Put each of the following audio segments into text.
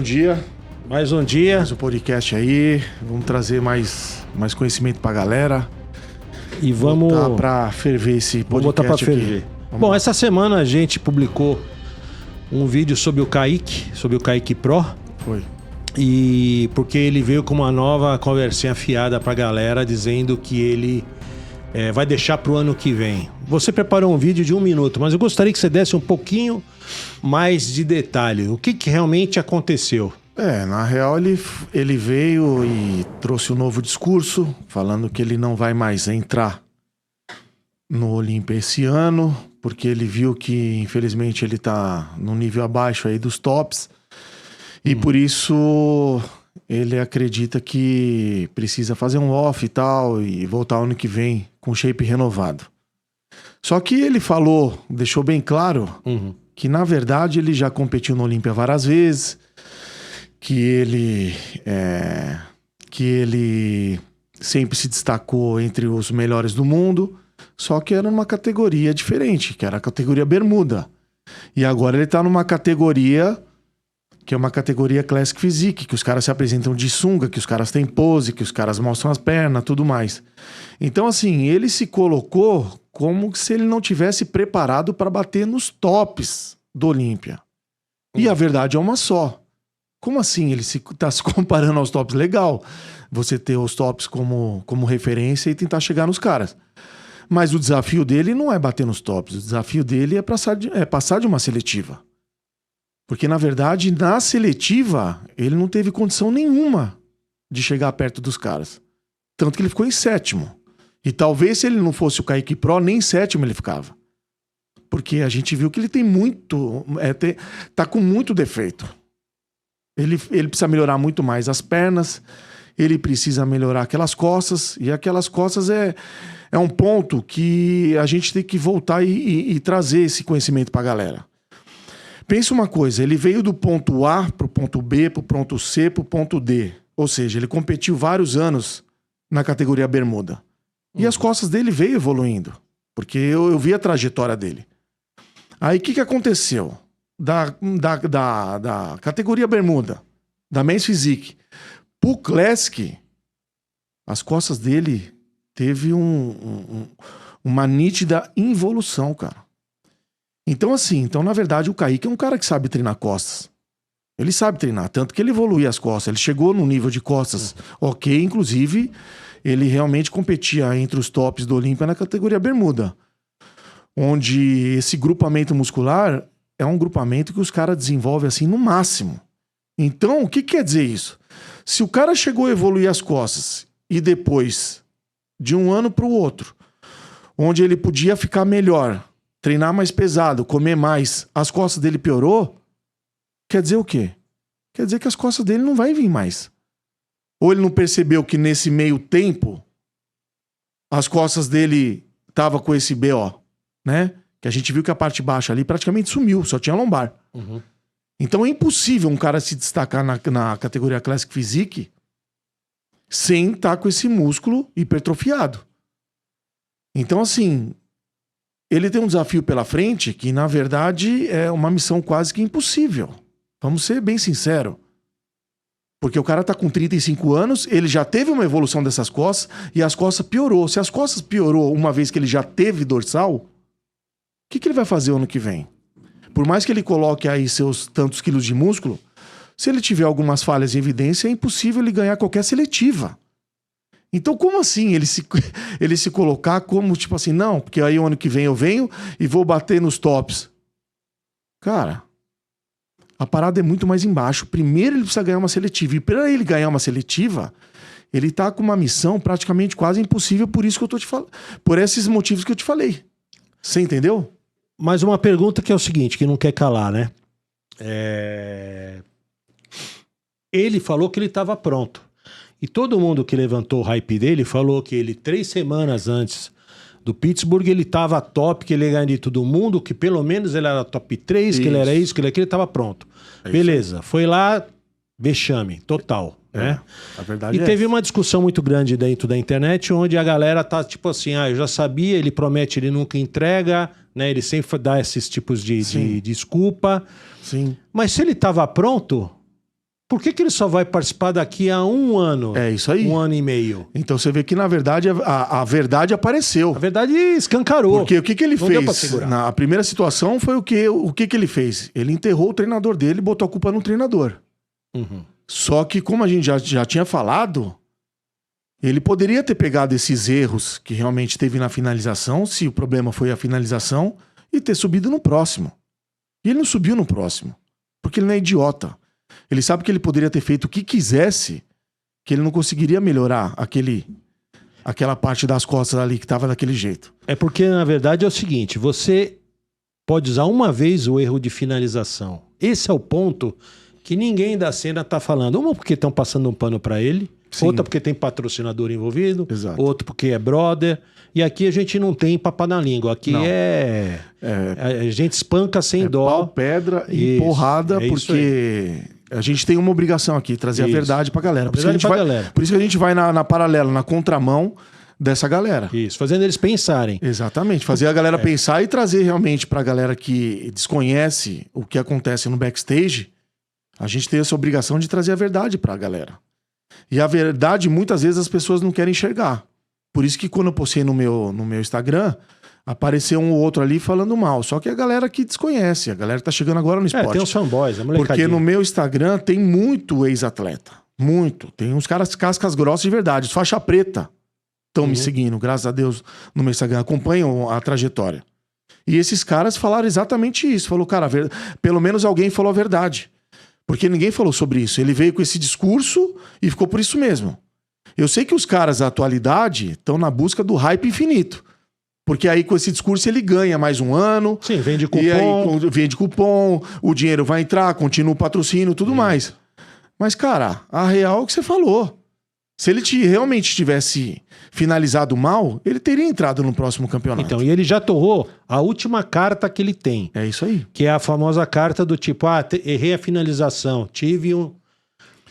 Bom dia, Mais um dia. mais um podcast aí. Vamos trazer mais conhecimento pra galera. E vamos Botar pra ferver esse vamos podcast botar pra aqui. ferver. Bom, essa semana a gente publicou um vídeo sobre o Kaique Pro. Foi. E porque ele veio com uma nova conversinha afiada pra galera, dizendo que ele vai deixar pro ano que vem. Você preparou um vídeo de 1 minuto, mas eu gostaria que você desse um pouquinho mais de detalhe. O que realmente aconteceu? Na real ele veio e trouxe um novo discurso, falando que ele não vai mais entrar no Olímpia esse ano, porque ele viu que infelizmente ele tá num nível abaixo aí dos tops. E por isso ele acredita que precisa fazer um off e tal e voltar ano que vem com shape renovado. Só que ele falou, deixou bem claro que na verdade ele já competiu no Olímpia várias vezes, que ele sempre se destacou entre os melhores do mundo, só que era numa categoria diferente, que era a categoria bermuda. E agora ele tá numa categoria que é uma categoria Classic Physique, que os caras se apresentam de sunga, que os caras têm pose, que os caras mostram as pernas, tudo mais. Então, assim, ele se colocou como se ele não tivesse preparado para bater nos tops do Olímpia. E a verdade é uma só. Como assim ele tá se comparando aos tops? Legal, você ter os tops como referência e tentar chegar nos caras. Mas o desafio dele não é bater nos tops, o desafio dele é passar de uma seletiva. Porque, na verdade, na seletiva, ele não teve condição nenhuma de chegar perto dos caras. Tanto que ele ficou em 7º. E talvez se ele não fosse o Kaique Pro, nem em 7º ele ficava. Porque a gente viu que ele tem muito... tá com muito defeito. Ele precisa melhorar muito mais as pernas, ele precisa melhorar aquelas costas, e aquelas costas é um ponto que a gente tem que voltar e trazer esse conhecimento pra galera. Pensa uma coisa, ele veio do ponto A pro ponto B, pro ponto C, pro ponto D. Ou seja, ele competiu vários anos na categoria bermuda. E as costas dele veio evoluindo, porque eu vi a trajetória dele. Aí o que aconteceu? Da categoria bermuda, da Men's Physique, pro Classic, as costas dele teve uma nítida involução, cara. Então, assim, na verdade, o Kaique é um cara que sabe treinar costas. Ele sabe treinar, tanto que ele evoluiu as costas. Ele chegou no nível de costas ok, inclusive, ele realmente competia entre os tops do Olímpia na categoria bermuda. Onde esse grupamento muscular é um grupamento que os caras desenvolvem assim no máximo. Então, o que quer dizer isso? Se o cara chegou a evoluir as costas e depois, de um ano para o outro, onde ele podia ficar melhor, treinar mais pesado, comer mais, as costas dele piorou, quer dizer o quê? Quer dizer que as costas dele não vai vir mais. Ou ele não percebeu que nesse meio tempo as costas dele tava com esse BO, né? Que a gente viu que a parte baixa ali praticamente sumiu, só tinha lombar. Então é impossível um cara se destacar na categoria Classic Physique sem estar com esse músculo hipertrofiado. Então, assim, ele tem um desafio pela frente que, na verdade, é uma missão quase que impossível. Vamos ser bem sinceros. Porque o cara tá com 35 anos, ele já teve uma evolução dessas costas e as costas piorou. Se as costas piorou uma vez que ele já teve dorsal, o que ele vai fazer o ano que vem? Por mais que ele coloque aí seus tantos quilos de músculo, se ele tiver algumas falhas em evidência, é impossível ele ganhar qualquer seletiva. Então, como assim ele se colocar como, tipo assim, não, porque aí o ano que vem eu venho e vou bater nos tops. Cara, a parada é muito mais embaixo. Primeiro ele precisa ganhar uma seletiva. E para ele ganhar uma seletiva, ele tá com uma missão praticamente quase impossível, por isso que eu tô te falando. Por esses motivos que eu te falei. Você entendeu? Mas uma pergunta que é o seguinte, que não quer calar, né? Ele falou que ele estava pronto. E todo mundo que levantou o hype dele falou que ele, 3 semanas antes do Pittsburgh, ele tava top, que ele ia ganhar de todo mundo, que pelo menos ele era top 3, que ele era isso, que ele aquilo, ele tava pronto. Beleza, foi lá, vexame, total, né? A verdade e teve uma discussão muito grande dentro da internet, onde a galera tá tipo assim, eu já sabia, ele promete, ele nunca entrega, né? Ele sempre dá esses tipos de desculpa. Sim. Mas se ele tava pronto, Por que ele só vai participar daqui a 1 ano? É isso aí. 1 ano e meio. Então você vê que, na verdade, a verdade apareceu. A verdade escancarou. Porque o que ele Não deu pra fez? segurar. A primeira situação foi o que ele fez? Ele enterrou o treinador dele e botou a culpa no treinador. Uhum. Só que, como a gente já tinha falado, ele poderia ter pegado esses erros que realmente teve na finalização, se o problema foi a finalização, e ter subido no próximo. E ele não subiu no próximo, porque ele não é idiota. Ele sabe que ele poderia ter feito o que quisesse, que ele não conseguiria melhorar aquela parte das costas ali que estava daquele jeito. É porque, na verdade, é o seguinte, você pode usar uma vez o erro de finalização. Esse é o ponto que ninguém da cena tá falando. Uma porque estão passando um pano para ele, Sim. outra porque tem patrocinador envolvido, Exato. outro porque é brother. E aqui a gente não tem papo na língua. Aqui Não. a gente espanca sem dó. Pau, pedra e Isso, porrada, é isso porque a gente tem uma obrigação aqui, trazer Isso. a verdade pra galera. Por isso, que a Verdade gente pra vai, galera. por isso que a gente vai na paralela, na contramão dessa galera. Isso, fazendo eles pensarem. Exatamente, fazer a galera pensar e trazer realmente pra galera que desconhece o que acontece no backstage, a gente tem essa obrigação de trazer a verdade pra galera. E a verdade, muitas vezes, as pessoas não querem enxergar. Por isso que quando eu postei no meu Instagram, apareceu um ou outro ali falando mal. Só que a galera que desconhece, a galera que tá chegando agora no esporte. Tem os fanboys, a molecadinha. Porque no meu Instagram tem muito ex-atleta. Muito. Tem uns caras cascas grossas de verdade. Os faixa preta estão me seguindo, graças a Deus, no meu Instagram. Acompanham a trajetória. E esses caras falaram exatamente isso. Falou, cara, pelo menos alguém falou a verdade. Porque ninguém falou sobre isso. Ele veio com esse discurso e ficou por isso mesmo. Eu sei que os caras da atualidade estão na busca do hype infinito. Porque aí com esse discurso ele ganha mais um ano. Sim, vende cupom. E aí vende cupom, o dinheiro vai entrar, continua o patrocínio, tudo mais. Mas, cara, a real é o que você falou. Se ele realmente tivesse finalizado mal, ele teria entrado no próximo campeonato. Então, e ele já torrou a última carta que ele tem. É isso aí. Que é a famosa carta do tipo, errei a finalização, tive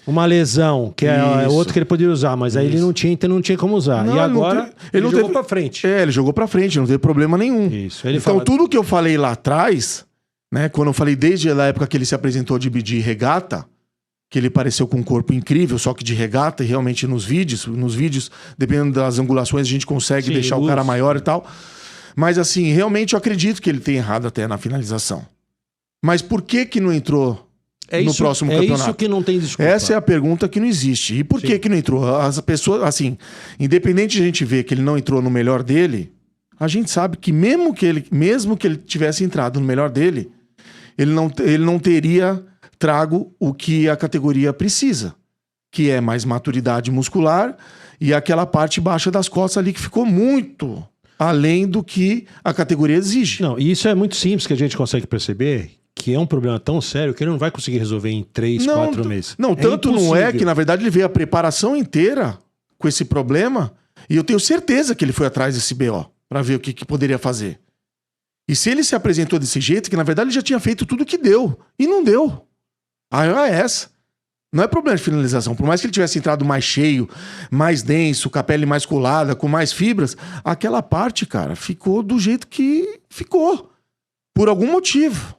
uma lesão, que é Isso. outro que ele poderia usar, mas aí ele não tinha, então não tinha como usar. Não, e agora ele não jogou teve- pra frente. Ele jogou pra frente, não teve problema nenhum. Isso. Ele Então, fala, tudo que eu falei lá atrás, né, quando eu falei desde a época que ele se apresentou de regata, que ele pareceu com um corpo incrível, só que de regata, e realmente nos vídeos, dependendo das angulações, a gente consegue Sim, deixar o cara maior e tal. Mas assim, realmente eu acredito que ele tem errado até na finalização. Mas por que não entrou no próximo campeonato? É isso que não tem desculpa. Essa é a pergunta que não existe. E por que não entrou? As pessoas, assim, independente de a gente ver que ele não entrou no melhor dele, a gente sabe que mesmo que ele tivesse entrado no melhor dele, ele não teria trago o que a categoria precisa, que é mais maturidade muscular e aquela parte baixa das costas ali que ficou muito além do que a categoria exige. Não, e isso é muito simples que a gente consegue perceber, que é um problema tão sério que ele não vai conseguir resolver em 3, 4 meses. Não, tanto não é que, na verdade, ele veio a preparação inteira com esse problema e eu tenho certeza que ele foi atrás desse BO para ver o que poderia fazer. E se ele se apresentou desse jeito, que na verdade ele já tinha feito tudo o que deu e não deu. A real é essa. Não é problema de finalização. Por mais que ele tivesse entrado mais cheio, mais denso, com a pele mais colada, com mais fibras, aquela parte, cara, ficou do jeito que ficou. Por algum motivo.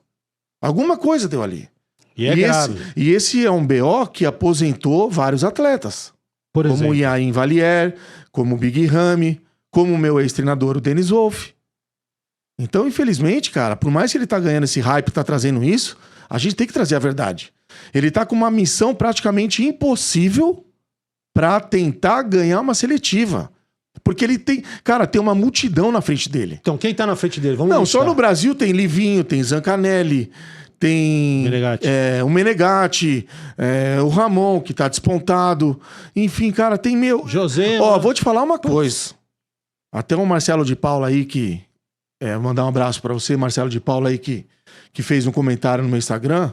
Alguma coisa deu ali. E é grave. Esse é um BO que aposentou vários atletas. Por exemplo. Como o Yain Valier, como o Big Ramy, como o meu ex-treinador, o Denis Wolff. Então, infelizmente, cara, por mais que ele tá ganhando esse hype, tá trazendo isso, a gente tem que trazer a verdade. Ele tá com uma missão praticamente impossível pra tentar ganhar uma seletiva. Porque ele tem... Cara, tem uma multidão na frente dele. Então, quem tá na frente dele? Vamos Não, listar. só no Brasil tem Livinho, tem Zancanelli, tem Menegatti. o Menegatti, o Ramon, que tá despontado. Enfim, cara, tem meu... José... Ó, vou te falar uma coisa. Até o Marcelo de Paula aí que... mandar um abraço pra você, Marcelo de Paula aí que fez um comentário no meu Instagram,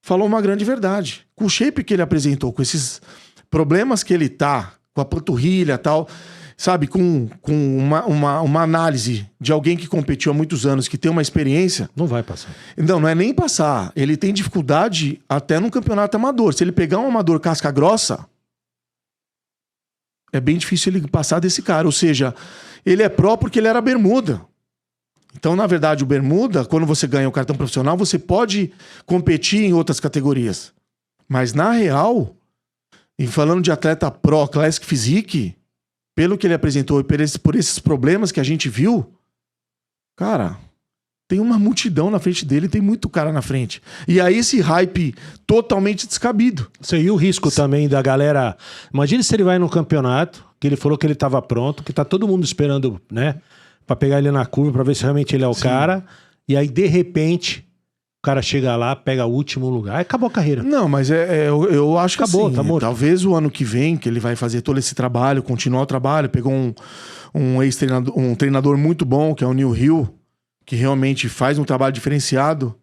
falou uma grande verdade. Com o shape que ele apresentou, com esses problemas que ele tá, com a panturrilha e tal, sabe, com uma análise de alguém que competiu há muitos anos, que tem uma experiência... Não vai passar. Não é nem passar. Ele tem dificuldade até num campeonato amador. Se ele pegar um amador casca grossa, é bem difícil ele passar desse cara. Ou seja, ele é pró porque ele era bermuda. Então, na verdade, o bermuda, quando você ganha o cartão profissional, você pode competir em outras categorias. Mas na real, e falando de atleta pro, Classic Physique, pelo que ele apresentou e por esses problemas que a gente viu, cara, tem uma multidão na frente dele, tem muito cara na frente. E aí esse hype totalmente descabido. E o risco também da galera... Imagina se ele vai no campeonato, que ele falou que ele estava pronto, que tá todo mundo esperando, né? Pra pegar ele na curva, pra ver se realmente ele é o cara. E aí, de repente, o cara chega lá, pega o último lugar. Aí acabou a carreira. Não, mas eu acho que Acabou, assim, tá morto. talvez o ano que vem, que ele vai fazer todo esse trabalho, continuar o trabalho, pegou um ex-treinador, um treinador muito bom, que é o Neil Hill, que realmente faz um trabalho diferenciado.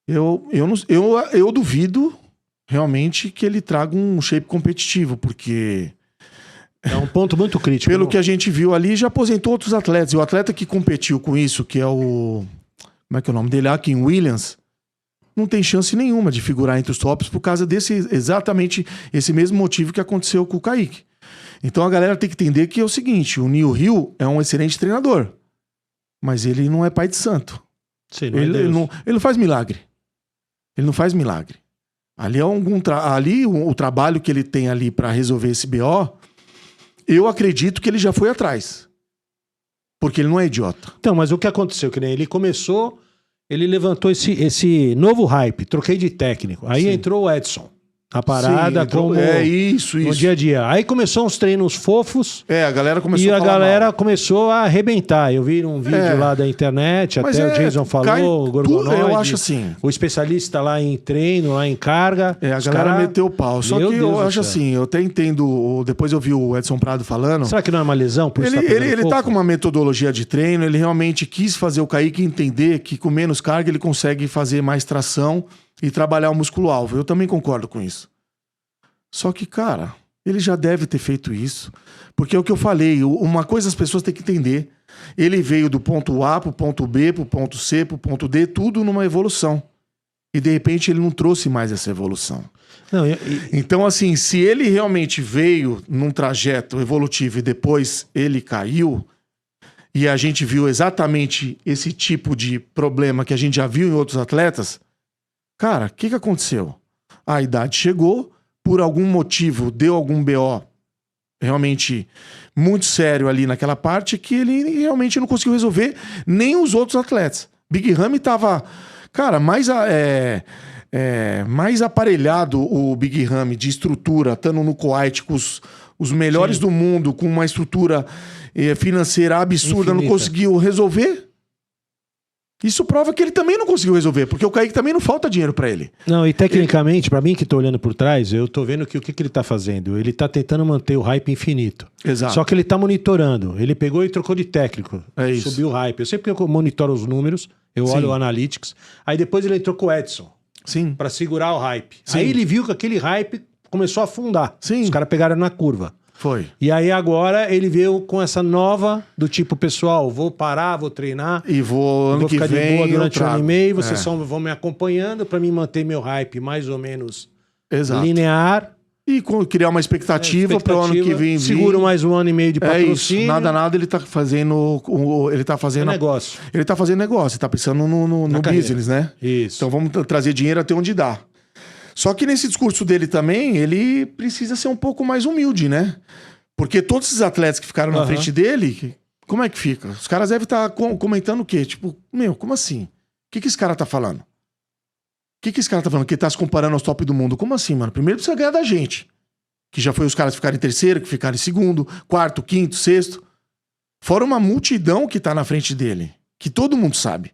Eu duvido realmente que ele traga um shape competitivo, porque É um ponto muito crítico. pelo que a gente viu ali, já aposentou outros atletas. E o atleta que competiu com isso, que é o... Como é que é o nome dele? Akin Williams, não tem chance nenhuma de figurar entre os tops por causa exatamente esse mesmo motivo que aconteceu com o Kaique. Então a galera tem que entender que é o seguinte, o Neil Hill é um excelente treinador, mas ele não é pai de santo. Sim, não é Ele Deus. não faz milagre. Ele não faz milagre. Ali é o trabalho que ele tem ali para resolver esse BO, eu acredito que ele já foi atrás. Porque ele não é idiota. Então, mas o que aconteceu? Que nem ele começou, ele levantou esse novo hype, troquei de técnico. Aí entrou o Edson. A parada Sim, entrou- como isso. no dia a dia. Aí começou uns treinos fofos A galera começou e a a falar galera mal. começou a arrebentar. Eu vi um vídeo lá da internet, Mas até o Jason falou, o Gorgonoide, eu acho assim. o especialista lá em treino, lá em carga. A os galera cara- meteu o pau. Só Meu que Deus eu do acho céu. assim, eu até entendo. Depois eu vi o Edson Prado falando. Será que não é uma lesão? Por isso Ele tá com uma metodologia de treino, ele realmente quis fazer o Kaique entender que com menos carga ele consegue fazer mais tração e trabalhar o músculo-alvo. Eu também concordo com isso. Só que, cara, ele já deve ter feito isso. Porque é o que eu falei, uma coisa as pessoas têm que entender. Ele veio do ponto A pro ponto B, pro ponto C, pro ponto D, tudo numa evolução. E de repente ele não trouxe mais essa evolução. Não, Então, assim, se ele realmente veio num trajeto evolutivo e depois ele caiu, e a gente viu exatamente esse tipo de problema que a gente já viu em outros atletas, cara, o que aconteceu? A idade chegou, por algum motivo, deu algum BO realmente muito sério ali naquela parte que ele realmente não conseguiu resolver, nem os outros atletas. Big Ramy tava, cara, mais aparelhado o Big Ramy de estrutura, estando no Kuwait com os melhores do mundo, com uma estrutura financeira absurda, Infinita. não conseguiu resolver. Isso prova que ele também não conseguiu resolver, porque o Kaique também não falta dinheiro pra ele. Não, e tecnicamente, pra mim que tô olhando por trás, eu tô vendo que o que ele tá fazendo? Ele tá tentando manter o hype infinito. Exato. Só que ele tá monitorando. Ele pegou e trocou de técnico. É isso. Subiu o hype. Eu sempre que eu monitoro os números, eu Sim. olho o Analytics. Aí depois ele entrou com o Edson Sim. pra segurar o hype. Sim. Aí ele viu que aquele hype começou a afundar. Sim. Os caras pegaram na curva. Foi. E aí agora ele veio com essa nova do tipo, pessoal, vou parar, vou treinar. E vou ano Vou que ficar vem de boa eu durante um ano e trago. meio, vocês É. só vão me acompanhando pra mim manter meu hype mais ou menos Exato. linear. E criar uma expectativa para o ano que vem vir. Segura mais um ano e meio de É patrocínio. isso. Nada, ele tá fazendo. Ele tá É fazendo. negócio. Ele tá fazendo negócio, ele tá pensando no carreira. business, né? Isso. Então vamos trazer dinheiro até onde dá. Só que nesse discurso dele também, ele precisa ser um pouco mais humilde, né? Porque todos esses atletas que ficaram na Aham. frente dele, como é que fica? Os caras devem estar comentando o quê? Tipo, como assim? O que esse cara tá falando? O que esse cara tá falando? Que ele tá se comparando aos top do mundo? Como assim, mano? Primeiro precisa ganhar da gente. Que já foi os caras ficarem em terceiro, que ficaram em segundo, quarto, quinto, sexto. Fora uma multidão que tá na frente dele. Que todo mundo sabe.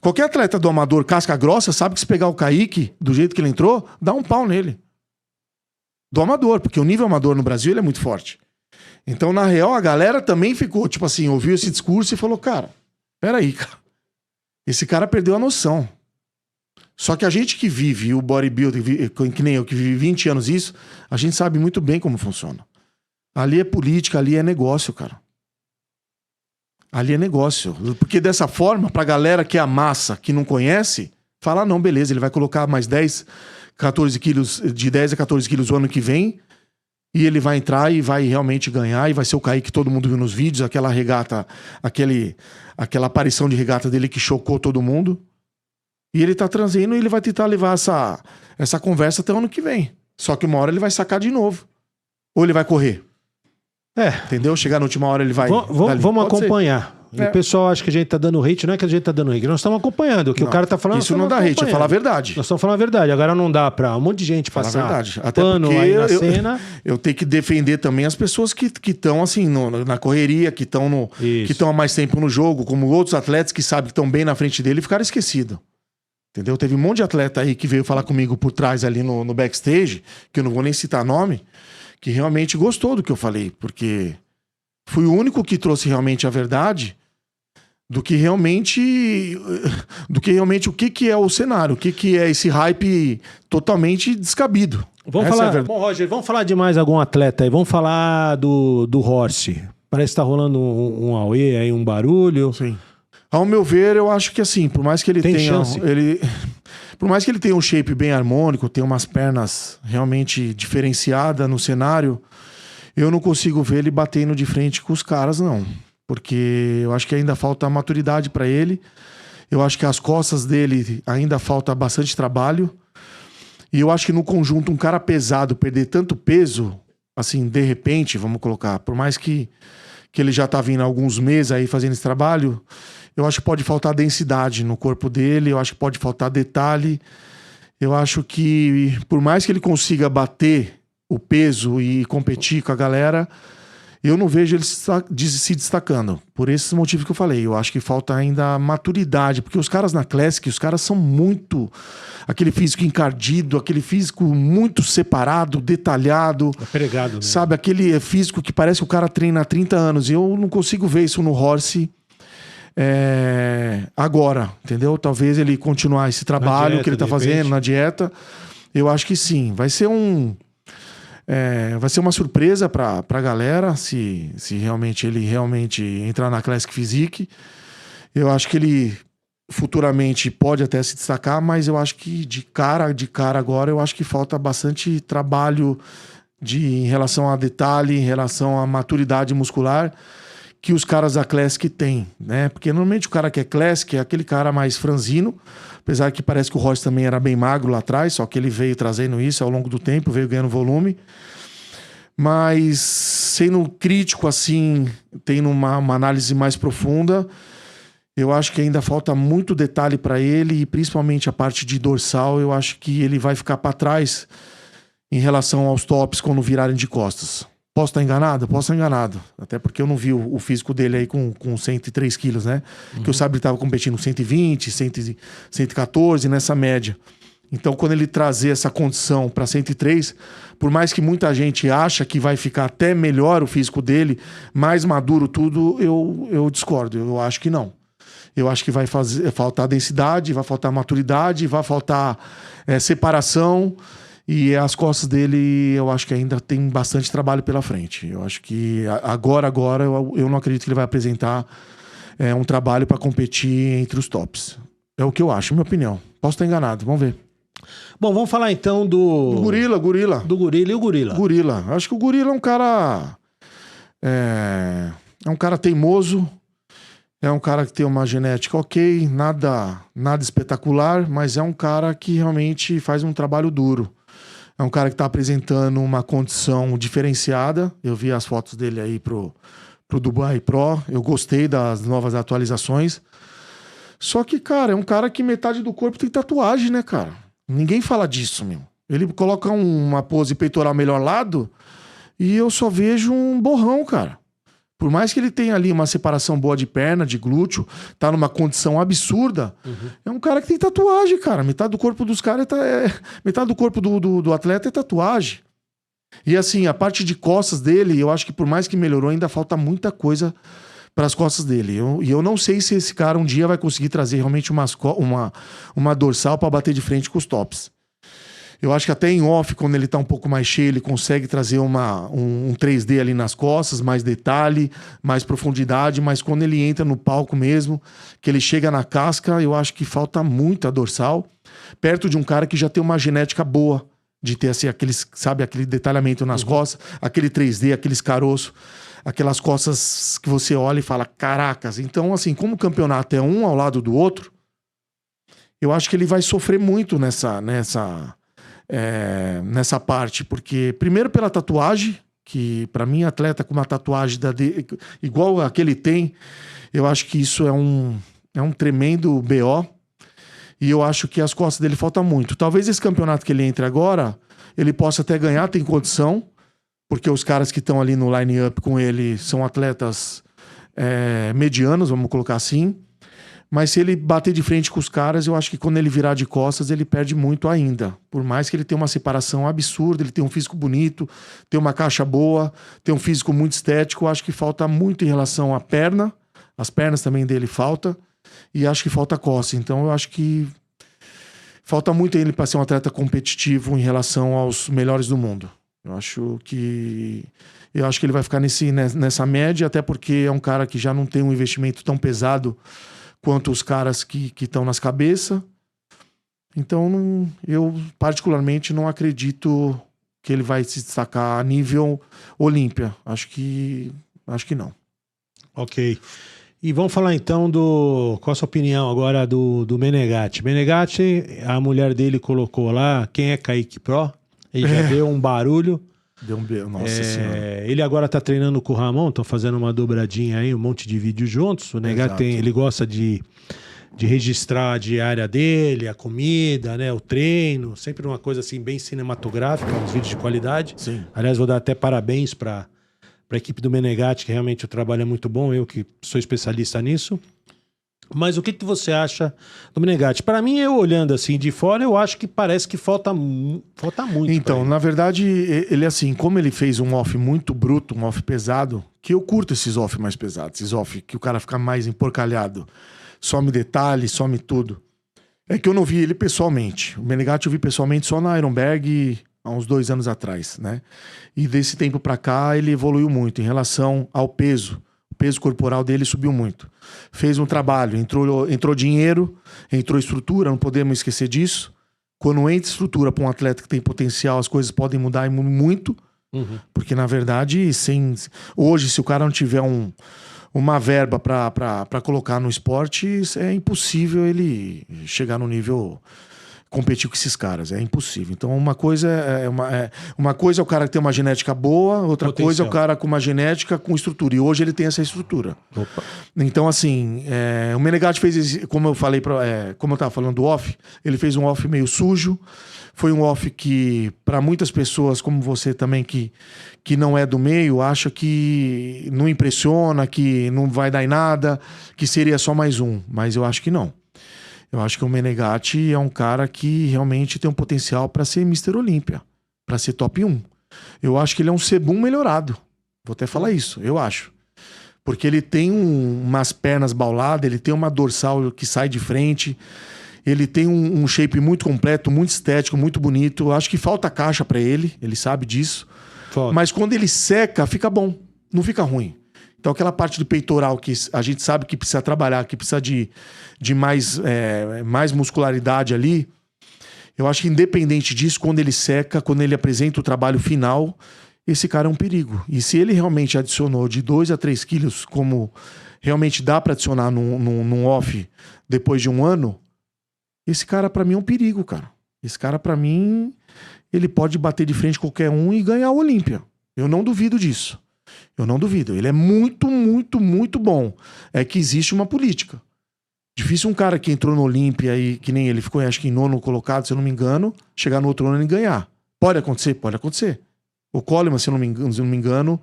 Qualquer atleta do amador casca grossa sabe que se pegar o Kaique do jeito que ele entrou, dá um pau nele. Do amador, porque o nível amador no Brasil ele é muito forte. Então, na real, a galera também ficou, tipo assim, ouviu esse discurso e falou, cara, peraí, cara. Esse cara perdeu a noção. Só que a gente que vive o bodybuilding, que nem eu, que vive 20 anos isso, a gente sabe muito bem como funciona. Ali é política, ali é negócio, cara. Ali é negócio. Porque dessa forma, pra galera que é a massa, que não conhece, fala, não, beleza, ele vai colocar mais 10, 14 quilos, de 10 a 14 quilos o ano que vem, e ele vai entrar e vai realmente ganhar, e vai ser o Kaique que todo mundo viu nos vídeos, aquela regata, aquela aparição de regata dele que chocou todo mundo. E ele tá trazendo e ele vai tentar levar essa conversa até o ano que vem. Só que uma hora ele vai sacar de novo. Ou ele vai correr. Entendeu? Chegar na última hora ele vai... Vamos acompanhar. É. O pessoal acha que a gente tá dando hate, não é que a gente tá dando hate, nós estamos acompanhando. O que o cara tá falando. Isso não dá hate, é falar a verdade. Nós estamos falando a verdade. Agora não dá pra um monte de gente Falar a passar verdade. Até pano porque aí na cena. eu tenho que defender também as pessoas que estão assim, na correria, que estão há mais tempo no jogo, como outros atletas que sabem que estão bem na frente dele e ficaram esquecidos. Entendeu? Teve um monte de atleta aí que veio falar comigo por trás ali no backstage, que eu não vou nem citar nome, que realmente gostou do que eu falei, porque fui o único que trouxe realmente a verdade do que realmente o que é o cenário, o que é esse hype totalmente descabido. Vamos falar, bom, Roger, vamos falar de mais algum atleta aí. Vamos falar do Horse. Parece que tá rolando um auê aí, um barulho. Sim. Ao meu ver, eu acho que assim, por mais que ele por mais que ele tenha um shape bem harmônico, tenha umas pernas realmente diferenciadas no cenário, eu não consigo ver ele batendo de frente com os caras, não. Porque eu acho que ainda falta maturidade para ele. Eu acho que as costas dele ainda falta bastante trabalho. E eu acho que no conjunto, um cara pesado perder tanto peso, assim, de repente, vamos colocar, por mais que ele já tá vindo há alguns meses aí fazendo esse trabalho, eu acho que pode faltar densidade no corpo dele, eu acho que pode faltar detalhe. Eu acho que, por mais que ele consiga bater o peso e competir com a galera, eu não vejo ele se destacando. Por esses motivos que eu falei. Eu acho que falta ainda maturidade. Porque os caras na Classic, os caras são muito... Aquele físico encardido, aquele físico muito separado, detalhado. É pregado, né? Sabe? Aquele físico que parece que o cara treina há 30 anos. E eu não consigo ver isso no Horse agora, entendeu? Talvez ele continuar esse trabalho dieta, que ele tá fazendo na dieta. Eu acho que sim. Vai ser uma surpresa pra galera se realmente ele entrar na Classic Physique. Eu acho que ele futuramente pode até se destacar, mas eu acho que de cara agora, eu acho que falta bastante trabalho em relação a detalhe, em relação à maturidade muscular que os caras da Classic têm, né? Porque normalmente o cara que é Classic é aquele cara mais franzino, apesar que parece que o Royce também era bem magro lá atrás, só que ele veio trazendo isso ao longo do tempo, veio ganhando volume. Mas sendo crítico assim, tendo uma análise mais profunda, eu acho que ainda falta muito detalhe para ele, e principalmente a parte de dorsal, eu acho que ele vai ficar para trás em relação aos tops quando virarem de costas. Posso estar enganado? Posso estar enganado. Até porque eu não vi o físico dele aí com 103 quilos, né? Uhum. Que eu sabia que ele estava competindo com 120, 114, nessa média. Então, quando ele trazer essa condição para 103, por mais que muita gente acha que vai ficar até melhor o físico dele, mais maduro tudo, eu discordo. Eu acho que não. Eu acho que vai faltar densidade, vai faltar maturidade, vai faltar separação. E as costas dele, eu acho que ainda tem bastante trabalho pela frente. Eu acho que agora eu não acredito que ele vai apresentar um trabalho para competir entre os tops. É o que eu acho, minha opinião. Posso estar enganado, vamos ver. Bom, vamos falar então do Gorila. Do Gorila e o Gorila. Gorila. Acho que o Gorila é um cara... É um cara teimoso. É um cara que tem uma genética ok. Nada espetacular, mas é um cara que realmente faz um trabalho duro. É um cara que está apresentando uma condição diferenciada. Eu vi as fotos dele aí pro Dubai Pro. Eu gostei das novas atualizações. Só que, cara, é um cara que metade do corpo tem tatuagem, né, cara? Ninguém fala disso, meu. Ele coloca uma pose peitoral melhor lado e eu só vejo um borrão, cara. Por mais que ele tenha ali uma separação boa de perna, de glúteo, tá numa condição absurda, é um cara que tem tatuagem, cara. Metade do corpo dos caras metade do corpo do atleta é tatuagem. E assim, a parte de costas dele, eu acho que por mais que melhorou, ainda falta muita coisa para as costas dele. E eu não sei se esse cara um dia vai conseguir trazer realmente uma dorsal para bater de frente com os tops. Eu acho que até em off, quando ele tá um pouco mais cheio, ele consegue trazer um 3D ali nas costas, mais detalhe, mais profundidade, mas quando ele entra no palco mesmo, que ele chega na casca, eu acho que falta muito a dorsal, perto de um cara que já tem uma genética boa, de ter assim, aquele detalhamento nas costas, aquele 3D, aqueles caroços, aquelas costas que você olha e fala, caracas. Então, assim, como o campeonato é um ao lado do outro, eu acho que ele vai sofrer muito nessa parte, porque primeiro pela tatuagem, que pra mim atleta com uma tatuagem igual a que ele tem, eu acho que isso é um tremendo BO, e eu acho que as costas dele faltam muito. Talvez esse campeonato que ele entre agora, ele possa até ganhar, tem condição, porque os caras que estão ali no line-up com ele são atletas medianos, vamos colocar assim. Mas se ele bater de frente com os caras, eu acho que quando ele virar de costas, ele perde muito ainda. Por mais que ele tenha uma separação absurda, ele tem um físico bonito, tem uma caixa boa, tem um físico muito estético, eu acho que falta muito em relação à perna. As pernas também dele falta. E acho que falta costa. Então eu acho que falta muito ele para ser um atleta competitivo em relação aos melhores do mundo. Eu acho que ele vai ficar nessa média, até porque é um cara que já não tem um investimento tão pesado quanto os caras que estão nas cabeças. Então, eu particularmente não acredito que ele vai se destacar a nível Olímpia. Acho que não. Ok. E vamos falar então qual a sua opinião agora do Menegatti. Menegatti, a mulher dele colocou lá, quem é Kaique Pro? Ele já deu um barulho. Nossa Senhora. Ele agora tá treinando com o Ramon, estão fazendo uma dobradinha aí, um monte de vídeo juntos. O Negatti ele gosta de registrar a diária dele, a comida, né, o treino, sempre uma coisa assim bem cinematográfica, uns vídeos de qualidade. Sim. Aliás, vou dar até parabéns para a equipe do Menegatti, que realmente o trabalho é muito bom, eu que sou especialista nisso. Mas o que você acha do Menegatti? Para mim, eu olhando assim de fora, eu acho que parece que falta muito. Então, na verdade, ele assim, como ele fez um off muito bruto, um off pesado, que eu curto esses off mais pesados, esses off que o cara fica mais emporcalhado, some detalhe, some tudo. É que eu não vi ele pessoalmente. O Menegatti eu vi pessoalmente só na Ironberg há uns 2 anos atrás, né? E desse tempo pra cá ele evoluiu muito em relação ao peso. O peso corporal dele subiu muito. Fez um trabalho, entrou dinheiro, entrou estrutura, não podemos esquecer disso. Quando entra estrutura para um atleta que tem potencial, as coisas podem mudar muito. Uhum. Porque, na verdade, hoje, se o cara não tiver uma verba para colocar no esporte, é impossível ele chegar no nível competir com esses caras, é impossível. Então uma coisa uma coisa é o cara que tem uma genética boa, outra coisa é o cara com uma genética com estrutura, e hoje ele tem essa estrutura. Opa. Então assim, o Menegatti fez, como eu falei, como eu tava falando do off, ele fez um off meio sujo, foi um off que para muitas pessoas, como você também, que não é do meio, acha que não impressiona, que não vai dar em nada, que seria só mais um, mas eu acho que não. Eu acho que o Menegatti é um cara que realmente tem um potencial para ser Mr. Olímpia, para ser top 1. Eu acho que ele é um Sebum melhorado. Vou até falar isso, eu acho. Porque ele tem umas pernas bauladas, ele tem uma dorsal que sai de frente, ele tem um shape muito completo, muito estético, muito bonito. Eu acho que falta caixa para ele sabe disso. Foda. Mas quando ele seca, fica bom, não fica ruim. Então aquela parte do peitoral que a gente sabe que precisa trabalhar, que precisa de mais muscularidade ali, eu acho que independente disso, quando ele seca, quando ele apresenta o trabalho final, esse cara é um perigo. E se ele realmente adicionou de 2 a 3 quilos, como realmente dá para adicionar num off depois de 1 ano, esse cara pra mim é um perigo, cara. Esse cara pra mim, ele pode bater de frente qualquer um e ganhar o Olímpia. Eu não duvido disso. Eu não duvido. Ele é muito, muito, muito bom. É que existe uma política. Difícil um cara que entrou no Olímpia e que nem ele ficou, acho que em 9º colocado, se eu não me engano, chegar no outro ano e ganhar. Pode acontecer? Pode acontecer. O Coleman, se eu não me engano,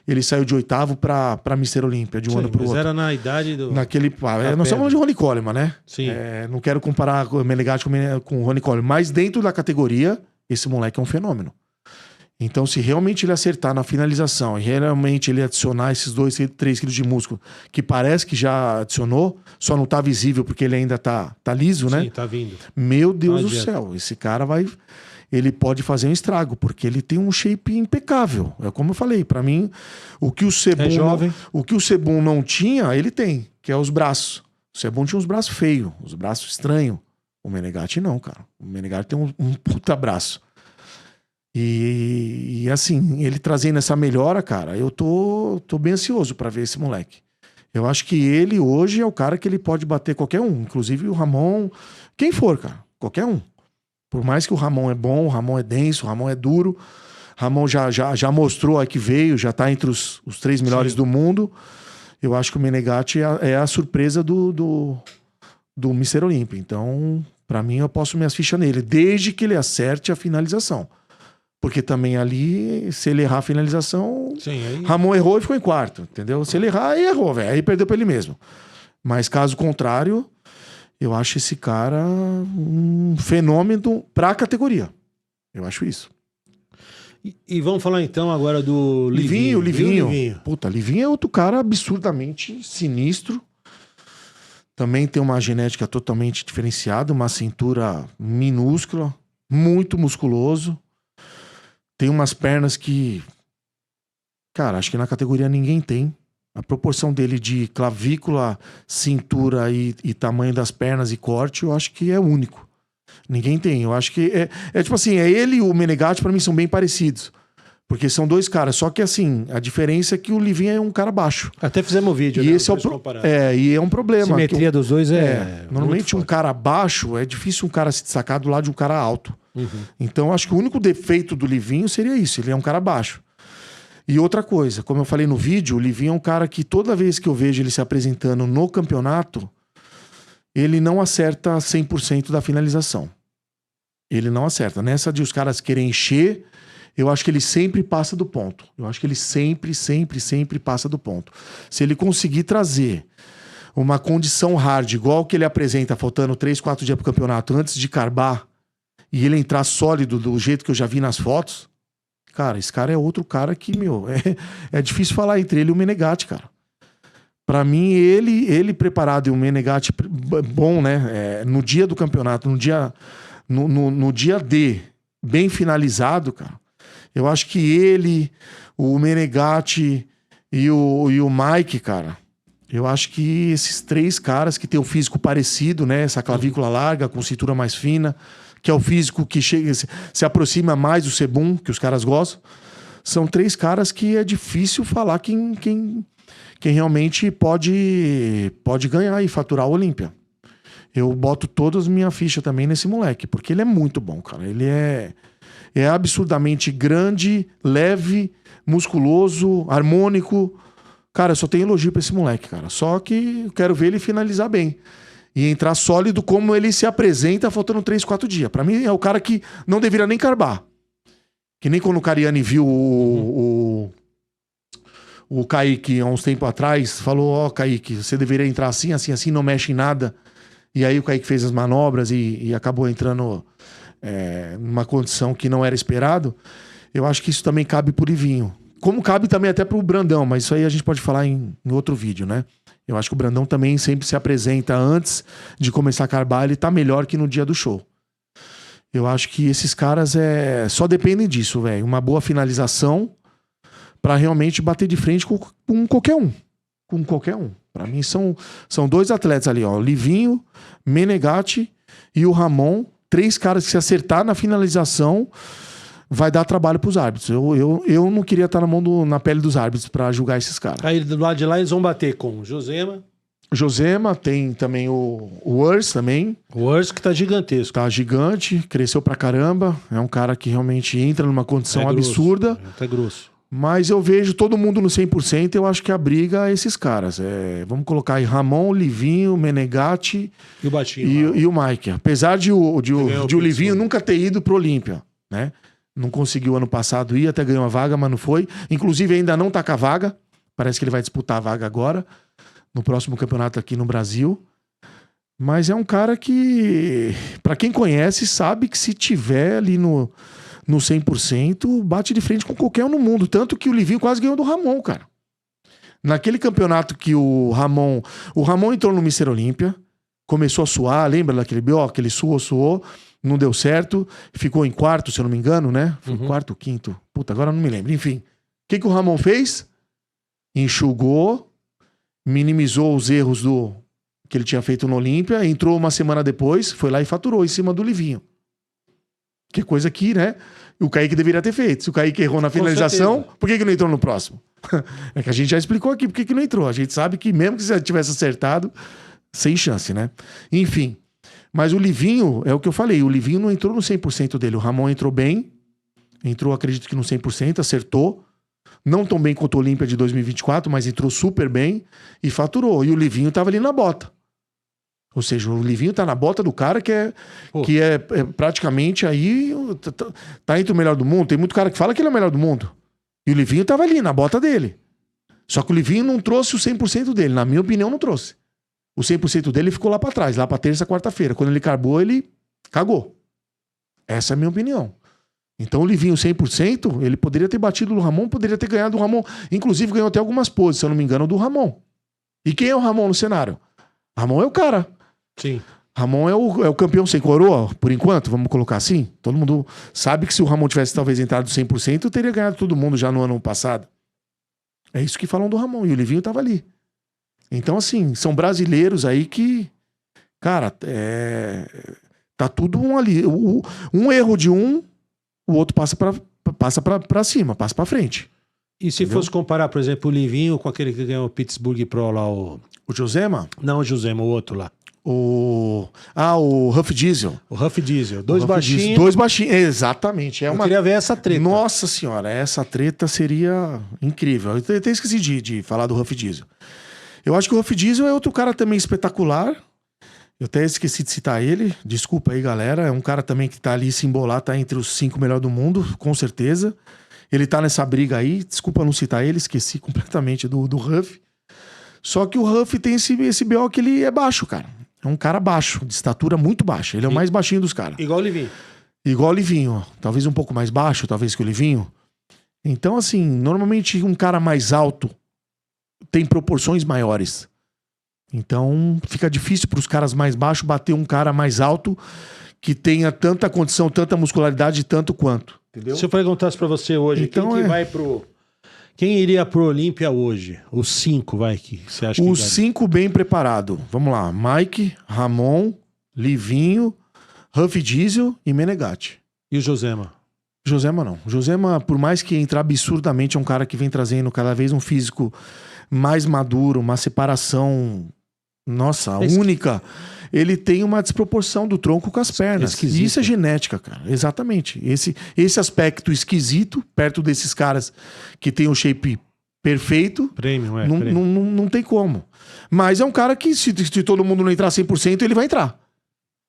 ele saiu de 8º pra Mr. Olímpia, de um ano pro outro. Mas era na idade do... Nós estamos falando de Ronnie Coleman, né? Sim. Não quero comparar o Menegatti com o Ronnie Coleman, mas dentro da categoria, esse moleque é um fenômeno. Então, se realmente ele acertar na finalização e realmente ele adicionar esses 2, 3 quilos de músculo, que parece que já adicionou, só não tá visível porque ele ainda tá liso, né? Sim, tá vindo. Meu Deus do céu, esse cara ele pode fazer um estrago, porque ele tem um shape impecável. É como eu falei, pra mim, o que o Sebum não tinha, ele tem, que é os braços. O Sebum tinha uns braços feios, os braços estranhos. O Menegatti não, cara. O Menegatti tem um puta braço. E assim, ele trazendo essa melhora, cara, eu tô bem ansioso pra ver esse moleque. Eu acho que ele hoje é o cara que ele pode bater qualquer um. Inclusive o Ramon, quem for, cara. Qualquer um. Por mais que o Ramon é bom, o Ramon é denso, o Ramon é duro. Ramon já mostrou aí que veio, já tá entre os 3 melhores do mundo. Eu acho que o Menegatti é a surpresa do Mr. Olímpia. Então, pra mim, eu posto minhas fichas nele, desde que ele acerte a finalização. Porque também ali, se ele errar a finalização, Sim, aí... Ramon errou e ficou em quarto, entendeu? Se ele errar, aí errou, velho. Aí perdeu pra ele mesmo. Mas caso contrário, eu acho esse cara um fenômeno pra categoria. Eu acho isso. E vamos falar então agora do Livinho. Livinho. Puta, Livinho é outro cara absurdamente sinistro. Também tem uma genética totalmente diferenciada, uma cintura minúscula, muito musculoso. Tem umas pernas que, cara, acho que na categoria ninguém tem. A proporção dele de clavícula, cintura e tamanho das pernas e corte, eu acho que é único. Ninguém tem. Eu acho que é tipo assim, ele e o Menegatti pra mim são bem parecidos. Porque são 2 caras. Só que assim, a diferença é que o Livinho é um cara baixo. Até fizemos vídeo, e né? Esse e é um problema. A simetria dos dois normalmente um cara baixo, é difícil um cara se destacar do lado de um cara alto. Uhum. Então acho que o único defeito do Livinho seria isso. Ele é um cara baixo. E outra coisa, como eu falei no vídeo, o Livinho é um cara que toda vez que eu vejo ele se apresentando no campeonato, ele não acerta 100% da finalização. Ele não acerta. Nessa de os caras querem encher, eu acho que ele sempre passa do ponto. Eu acho que ele sempre passa do ponto. Se ele conseguir trazer uma condição hard, igual que ele apresenta, faltando 3, 4 dias pro campeonato, antes de carbar, e ele entrar sólido do jeito que eu já vi nas fotos, cara, esse cara é outro cara que, é difícil falar entre ele e o Menegatti, cara. Pra mim, ele preparado e o Menegatti bom, né? No dia do campeonato, no dia D, bem finalizado, cara. Eu acho que ele, o Menegatti e o Mike, cara, eu acho que esses 3 caras que tem o físico parecido, né? Essa clavícula larga, com cintura mais fina, que é o físico que se aproxima mais do Sebum, que os caras gostam, são 3 caras que é difícil falar quem realmente pode ganhar e faturar a Olímpia. Eu boto todas as minhas fichas também nesse moleque, porque ele é muito bom, cara. Ele é absurdamente grande, leve, musculoso, harmônico. Cara, eu só tenho elogio pra esse moleque, cara. Só que eu quero ver ele finalizar bem. E entrar sólido como ele se apresenta faltando 3, 4 dias. Pra mim é o cara que não deveria nem carbar. Que nem quando o Cariani viu o Kaique há uns tempos atrás, falou, Kaique, você deveria entrar assim, assim, assim, não mexe em nada. E aí o Kaique fez as manobras e acabou entrando numa condição que não era esperado. Eu acho que isso também cabe pro Livinho. Como cabe também até pro Brandão, mas isso aí a gente pode falar em outro vídeo, né? Eu acho que o Brandão também sempre se apresenta antes de começar a carbar, ele tá melhor que no dia do show. Eu acho que esses caras só dependem disso, velho. Uma boa finalização pra realmente bater de frente com qualquer um. Com qualquer um. Pra mim são 2 atletas ali, ó. Livinho, Menegatti e o Ramon. 3 caras que se acertar na finalização vai dar trabalho pros árbitros. Eu não queria estar na pele dos árbitros pra julgar esses caras. Aí do lado de lá eles vão bater com Josema, tem também o Urs também. O Urs que tá gigantesco. Tá gigante, cresceu pra caramba. É um cara que realmente entra numa condição absurda. Tá grosso. Mas eu vejo todo mundo no 100%, eu acho que a briga é esses caras. Vamos colocar aí Ramon, Livinho, Menegatti e o Baixinho, e o Mike. Apesar de o Livinho nunca ter ido pro Olímpia, né? Não conseguiu ano passado ir, até ganhou uma vaga, mas não foi. Inclusive ainda não tá com a vaga. Parece que ele vai disputar a vaga agora, no próximo campeonato aqui no Brasil. Mas é um cara que, pra quem conhece, sabe que se tiver ali no 100%, bate de frente com qualquer um no mundo. Tanto que o Livinho quase ganhou do Ramon, cara. Naquele campeonato que o Ramon entrou no Mr. Olímpia, começou a suar, lembra daquele BO? Que ele suou, não deu certo, ficou em quarto, se eu não me engano, né? Foi quarto, quinto, puta, agora eu não me lembro. Enfim, o que o Ramon fez? Enxugou, minimizou os erros que ele tinha feito no Olímpia, entrou uma semana depois, foi lá e faturou em cima do Livinho. Que coisa que, né? O Kaique deveria ter feito. Se o Kaique errou na finalização, por que não entrou no próximo? É que a gente já explicou aqui porque que não entrou. A gente sabe que mesmo que você tivesse acertado, sem chance, né? Enfim. Mas o Livinho, é o que eu falei, o Livinho não entrou no 100% dele. O Ramon entrou bem, entrou acredito que no 100%, acertou. Não tão bem quanto o Olímpia de 2024, mas entrou super bem e faturou. E o Livinho tava ali na bota. Ou seja, o Livinho tá na bota do cara que é praticamente aí... Tá entre o melhor do mundo. Tem muito cara que fala que ele é o melhor do mundo. E o Livinho tava ali, na bota dele. Só que o Livinho não trouxe o 100% dele. Na minha opinião, não trouxe. O 100% dele ficou lá pra trás, lá pra terça, quarta-feira. Quando ele carbou, ele cagou. Essa é a minha opinião. Então o Livinho 100%, ele poderia ter batido no Ramon, poderia ter ganhado do Ramon. Inclusive ganhou até algumas poses, se eu não me engano, do Ramon. E quem é o Ramon no cenário? Ramon é o cara. Sim. Ramon é o campeão sem coroa, por enquanto, vamos colocar assim. Todo mundo sabe que se o Ramon tivesse talvez entrado 100%, teria ganhado todo mundo já no ano passado. É isso que falam do Ramon. E o Livinho tava ali. Então, assim, são brasileiros aí que... Cara, tá tudo um ali. Um erro de um, o outro passa pra cima, passa pra frente. E se fosse comparar, por exemplo, o Livinho com aquele que ganhou o Pittsburgh Pro lá, o Josema? Não, o Josema, o outro lá. O Huff Diesel. O Huff Diesel. Dois baixinhos. Dois baixinhos, exatamente. Eu queria ver essa treta. Nossa senhora, essa treta seria incrível. Eu até esqueci de falar do Huff Diesel. Eu acho que o Huff Diesel é outro cara também espetacular. Eu até esqueci de citar ele. Desculpa aí, galera. É um cara também que tá ali, se embolar, tá entre os 5 melhores do mundo, com certeza. Ele tá nessa briga aí. Desculpa não citar ele, esqueci completamente do Huff. Só que o Huff tem esse BO que ele é baixo, cara. É um cara baixo, de estatura muito baixa. Ele é o mais baixinho dos caras. Igual o Livinho. Igual o Livinho. Talvez um pouco mais baixo, talvez que o Livinho. Então, assim, normalmente um cara mais alto tem proporções maiores. Então, fica difícil para os caras mais baixos bater um cara mais alto que tenha tanta condição, tanta muscularidade, tanto quanto. Entendeu? Se eu perguntasse para você hoje, então, quem que vai pro... Quem iria pro Olímpia hoje? Os 5, vai, que você acha que Os 5 bem preparados. Vamos lá. Mike, Ramon, Livinho, Huff Diesel e Menegatti. E o Josema? Josema não. Josema, por mais que entrar absurdamente, é um cara que vem trazendo cada vez um físico mais maduro, uma separação, nossa, única. Ele tem uma desproporção do tronco com as pernas. E isso é genética, cara. Exatamente. Esse aspecto esquisito, perto desses caras que tem o shape perfeito, Premium, não tem como. Mas é um cara que, se todo mundo não entrar 100%, ele vai entrar.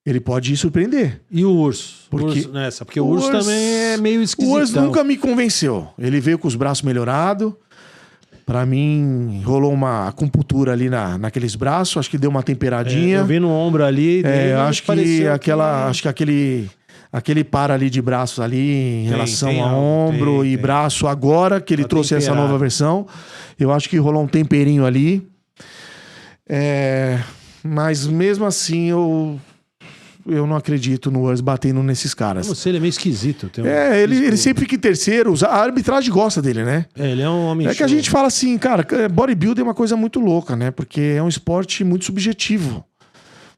Ele pode surpreender. E o Urso? Porque o Urso também é meio esquisito. O Urso nunca me convenceu. Ele veio com os braços melhorados. Pra mim, rolou uma acupuntura ali naqueles braços. Acho que deu uma temperadinha. Eu vi no ombro ali. Acho que aquele par ali de braços ali em relação a ombro e braço agora, que ele trouxe essa nova versão. Eu acho que rolou um temperinho ali. Mas mesmo assim, eu não acredito no Urs batendo nesses caras. Você, ele é meio esquisito. Ele sempre fica em terceiro. A arbitragem gosta dele, né? Ele é um homem que a gente fala assim, cara, bodybuilding é uma coisa muito louca, né? Porque é um esporte muito subjetivo.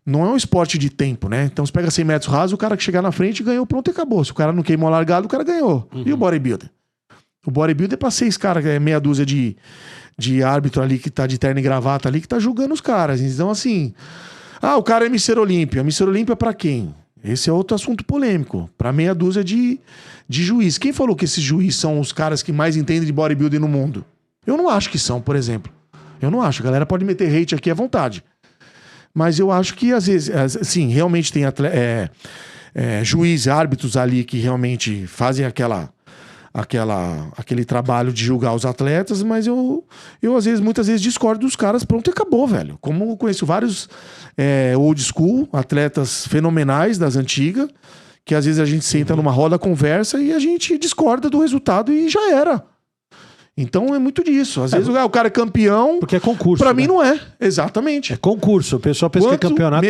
Não é um esporte de tempo, né? Então você pega 100 metros rasos, o cara que chegar na frente ganhou, pronto e acabou. Se o cara não queimou a largada, o cara ganhou. E o bodybuilder? O bodybuilder é pra 6 caras, meia dúzia de árbitro ali que tá de terno e gravata ali, que tá julgando os caras. Então, assim... o cara é Mr. Olímpia. Mr. Olímpia pra quem? Esse é outro assunto polêmico. Pra meia dúzia de juiz. Quem falou que esses juízes são os caras que mais entendem de bodybuilding no mundo? Eu não acho que são, por exemplo. Eu não acho. A galera pode meter hate aqui à vontade. Mas eu acho que, às vezes, sim, realmente tem juízes, árbitros ali que realmente fazem aquele trabalho de julgar os atletas, mas eu muitas vezes discordo dos caras, pronto e acabou, velho. Como eu conheço vários old school, atletas fenomenais das antigas, que às vezes a gente senta numa roda, conversa e a gente discorda do resultado e já era. Então é muito disso. Às vezes o cara é campeão. Porque é concurso. Pra mim não é. Exatamente. É concurso. O pessoal pensa que é campeonato.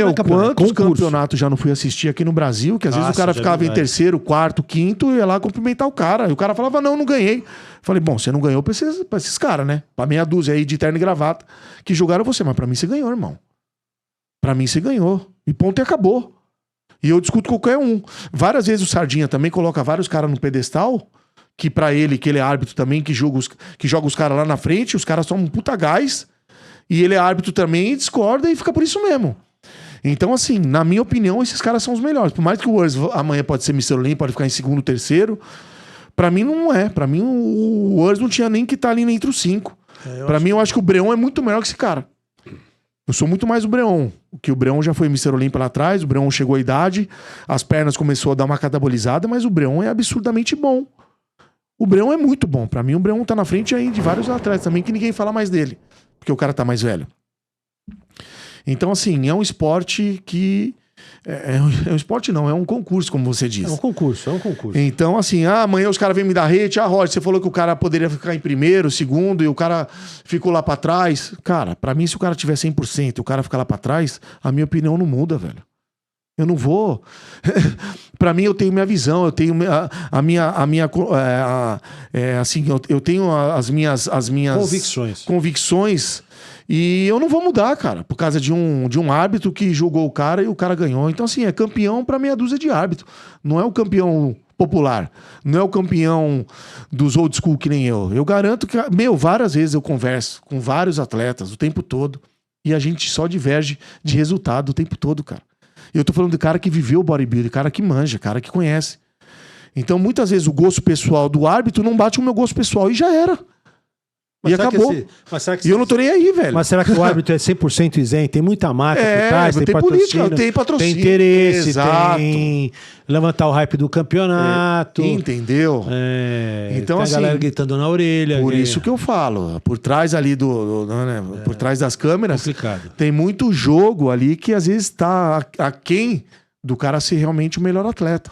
Quantos campeonatos já não fui assistir aqui no Brasil, que às vezes o cara ficava em terceiro, quarto, quinto e ia lá cumprimentar o cara. E o cara falava, não ganhei. Falei, bom, você não ganhou pra esses caras, né? Pra meia dúzia aí de terno e gravata que jogaram você. Mas pra mim você ganhou, irmão. Pra mim você ganhou. E ponto e acabou. E eu discuto com qualquer um. Várias vezes o Sardinha também coloca vários caras no pedestal que pra ele, que ele é árbitro também, que joga os caras lá na frente, os caras são um puta gás, e ele é árbitro também, e discorda e fica por isso mesmo. Então, assim, na minha opinião, esses caras são os melhores. Por mais que o Wurz amanhã pode ser Mr. Olympia, pode ficar em segundo, terceiro, pra mim não é. Pra mim o Wurz não tinha nem que estar ali entre os 5. Pra mim, eu acho que o Breon é muito melhor que esse cara. Eu sou muito mais o Breon. Que o Breon já foi Mr. Olympia lá atrás, o Breon chegou à idade, as pernas começou a dar uma catabolizada, mas o Breon é absurdamente bom. O Breon é muito bom. Pra mim, o Breon tá na frente aí de vários atletas também, que ninguém fala mais dele. Porque o cara tá mais velho. Então, assim, é um esporte que... É um esporte não, é um concurso, como você diz. É um concurso. Então, assim, amanhã os caras vêm me dar hate. Roger, você falou que o cara poderia ficar em primeiro, segundo, e o cara ficou lá pra trás. Cara, pra mim, se o cara tiver 100% e o cara ficar lá pra trás, a minha opinião não muda, velho. Eu não vou... Pra mim, eu tenho minha visão, eu tenho eu tenho as minhas convicções e eu não vou mudar, cara, por causa de um árbitro que julgou o cara e o cara ganhou. Então, assim, é campeão pra meia dúzia de árbitro. Não é o campeão popular, não é o campeão dos old school que nem eu. Eu garanto que, várias vezes eu converso com vários atletas o tempo todo e a gente só diverge de resultado o tempo todo, cara. Eu tô falando de cara que viveu o bodybuilding, cara que manja, cara que conhece. Então, muitas vezes, o gosto pessoal do árbitro não bate com o meu gosto pessoal e já era. E acabou. E eu não tô nem aí, velho. Mas será que o árbitro é 100% isento? Tem muita marca por trás, tem política, tem patrocínio. Tem interesse, exato. Tem levantar o hype do campeonato. Entendeu? Então, tem assim, a galera gritando na orelha. Por isso que eu falo. Por trás ali por trás das câmeras, complicado. Tem muito jogo ali que às vezes tá aquém do cara ser realmente o melhor atleta.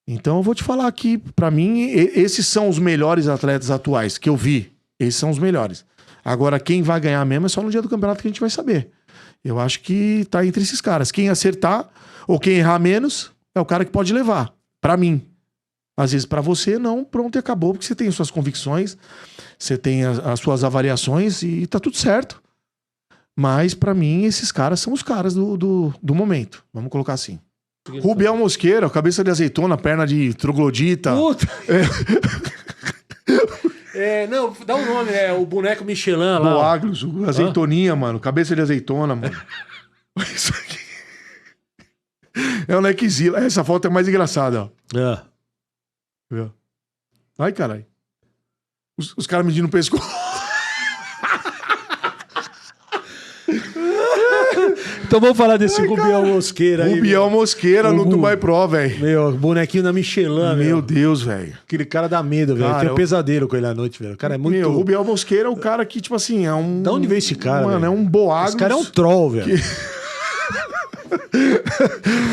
Então eu vou te falar aqui, pra mim, esses são os melhores atletas atuais que eu vi. Esses são os melhores. Agora, quem vai ganhar mesmo é só no dia do campeonato que a gente vai saber. Eu acho que tá entre esses caras. Quem acertar ou quem errar menos é o cara que pode levar. Pra mim. Às vezes pra você, não. Pronto, e acabou. Porque você tem as suas convicções, você tem as suas avaliações e tá tudo certo. Mas pra mim, esses caras são os caras do momento. Vamos colocar assim. Rubiel Mosqueira, cabeça de azeitona, perna de troglodita. Puta! Não, dá um nome, o boneco Michelin lá. Boaglos, azeitoninha, mano. Cabeça de azeitona, mano. Isso aqui. É o Neckzilla. Essa foto é mais engraçada, ó. Ai, caralho. Os caras medindo o pescoço. Então vamos falar desse Rubiel Mosqueira aí. Rubiel Mosqueira no Dubai Pro, velho. Meu, bonequinho da Michelin, Meu Deus, velho. Aquele cara dá medo, velho. Tem um pesadelo com ele à noite, velho. O cara é muito... O Rubiel Mosqueira é um cara que, tipo assim, é um... Da onde veio esse cara, mano, velho? É um boaglos. Esse cara é um troll, velho.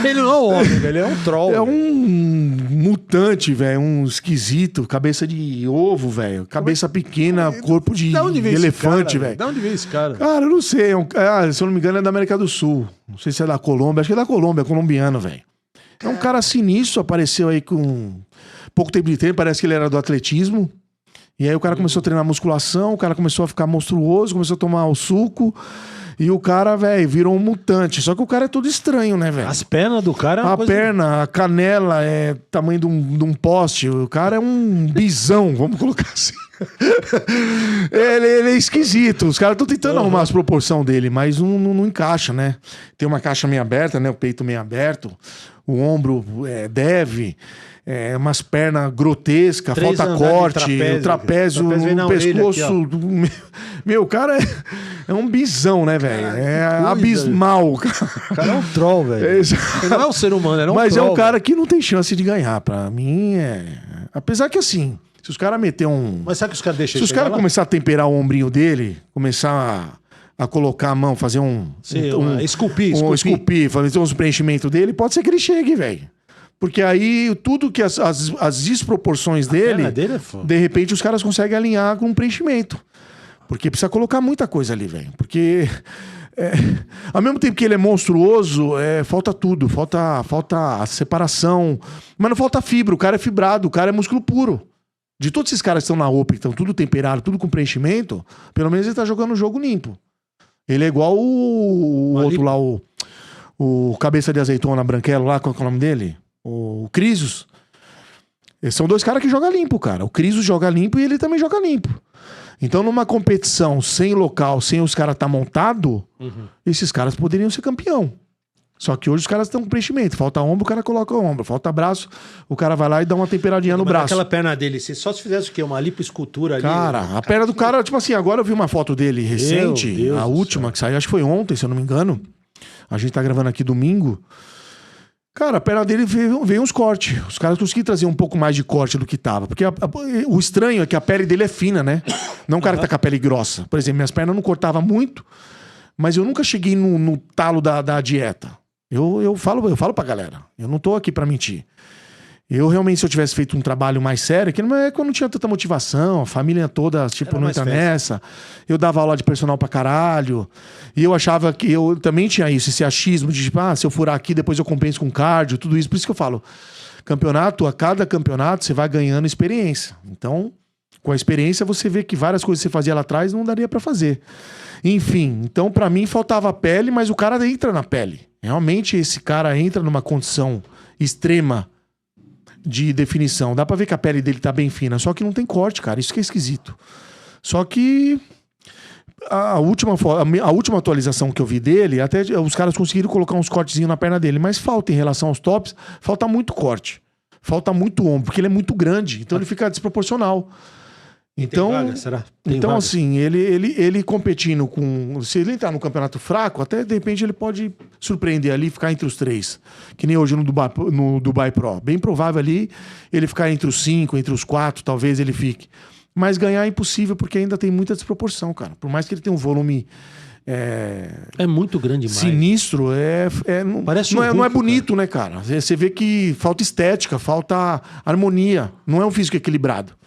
Ele não é um homem, velho. Ele é um troll. É um mutante, velho. Um esquisito. Cabeça de ovo, velho. Cabeça pequena, corpo de elefante, velho. Da onde veio esse cara? Cara, eu não sei. Se eu não me engano, é da América do Sul. Não sei se é da Colômbia. Acho que é da Colômbia, é colombiano, velho. É um cara sinistro. Apareceu aí com pouco tempo de treino. Parece que ele era do atletismo. E aí o cara começou a treinar musculação. O cara começou a ficar monstruoso. Começou a tomar o suco. E o cara, velho, virou um mutante. Só que o cara é todo estranho, né, velho? As pernas do cara é uma coisa... perna, a canela é tamanho de um poste. O cara é um bisão, vamos colocar assim. ele é esquisito. Os caras estão tentando arrumar as proporções dele, mas não encaixa, né? Tem uma caixa meio aberta, né? O peito meio aberto. O ombro deve... umas pernas grotescas, falta corte, o trapézio no pescoço. Aqui, meu, o cara é um bisão, né, velho? É abismal. O cara é um troll, velho. Ele não é um ser humano, ele é um Mas troll. É um cara que não tem chance de ganhar. Pra mim, apesar que assim, se os caras meter um... Mas sabe que os caras deixam... Se os caras começar a temperar o ombrinho dele, começar a colocar a mão, fazer esculpir, fazer uns preenchimentos dele, pode ser que ele chegue, velho. Porque aí tudo que as desproporções dele é de repente os caras conseguem alinhar com um preenchimento. Porque precisa colocar muita coisa ali, velho. Porque ao mesmo tempo que ele é monstruoso, falta tudo. Falta a separação. Mas não falta fibra. O cara é fibrado, o cara é músculo puro. De todos esses caras que estão na OPA, que estão tudo temperado, tudo com preenchimento, pelo menos ele tá jogando o jogo limpo. Ele é igual o outro lá, o cabeça de azeitona branquelo lá, qual é o nome dele? O Crisius. São dois caras que jogam limpo, cara. O Criso joga limpo e ele também joga limpo. Então, numa competição sem local, sem os caras estar montado, esses caras poderiam ser campeão. Só que hoje os caras estão com preenchimento. Falta ombro, o cara coloca o ombro. Falta braço, o cara vai lá e dá uma temperadinha no braço. Aquela perna dele, só se fizesse o quê? Uma lipoescultura ali? Cara, a perna do cara, tipo assim, agora eu vi uma foto dele recente, a última que saiu, acho que foi ontem, se eu não me engano. A gente tá gravando aqui domingo. Cara, a perna dele veio uns cortes. Os caras conseguiram trazer um pouco mais de corte do que tava. Porque o estranho é que a pele dele é fina, né? Não o cara que tá com a pele grossa. Por exemplo, minhas pernas não cortavam muito, mas eu nunca cheguei no talo da dieta. Eu falo pra galera. Eu não tô aqui pra mentir. Eu realmente, se eu tivesse feito um trabalho mais sério, que não é quando não tinha tanta motivação, a família toda, tipo, não entra nessa. Eu dava aula de personal pra caralho. E eu achava que eu também tinha isso, esse achismo de, tipo, se eu furar aqui, depois eu compenso com cardio, tudo isso. Por isso que eu falo, a cada campeonato, você vai ganhando experiência. Então, com a experiência, você vê que várias coisas que você fazia lá atrás não daria pra fazer. Enfim, então pra mim faltava pele, mas o cara entra na pele. Realmente esse cara entra numa condição extrema de definição. Dá pra ver que a pele dele tá bem fina, só que não tem corte, cara. Isso que é esquisito. Só que a última atualização que eu vi dele, até os caras conseguiram colocar uns cortezinhos na perna dele, mas falta em relação aos tops, falta muito corte. Falta muito ombro, porque ele é muito grande, então ele fica desproporcional. Então, vaga, será? Então assim, ele competindo com... Se ele entrar no campeonato fraco, até de repente ele pode surpreender ali e ficar entre os 3. Que nem hoje no Dubai Pro. Bem provável ali ele ficar entre os 5, entre os 4, talvez ele fique. Mas ganhar é impossível porque ainda tem muita desproporção, cara. Por mais que ele tenha um volume... É muito grande demais. Sinistro, Parece não é bonito, né, cara? Você vê que falta estética, falta harmonia. Não é um físico equilibrado.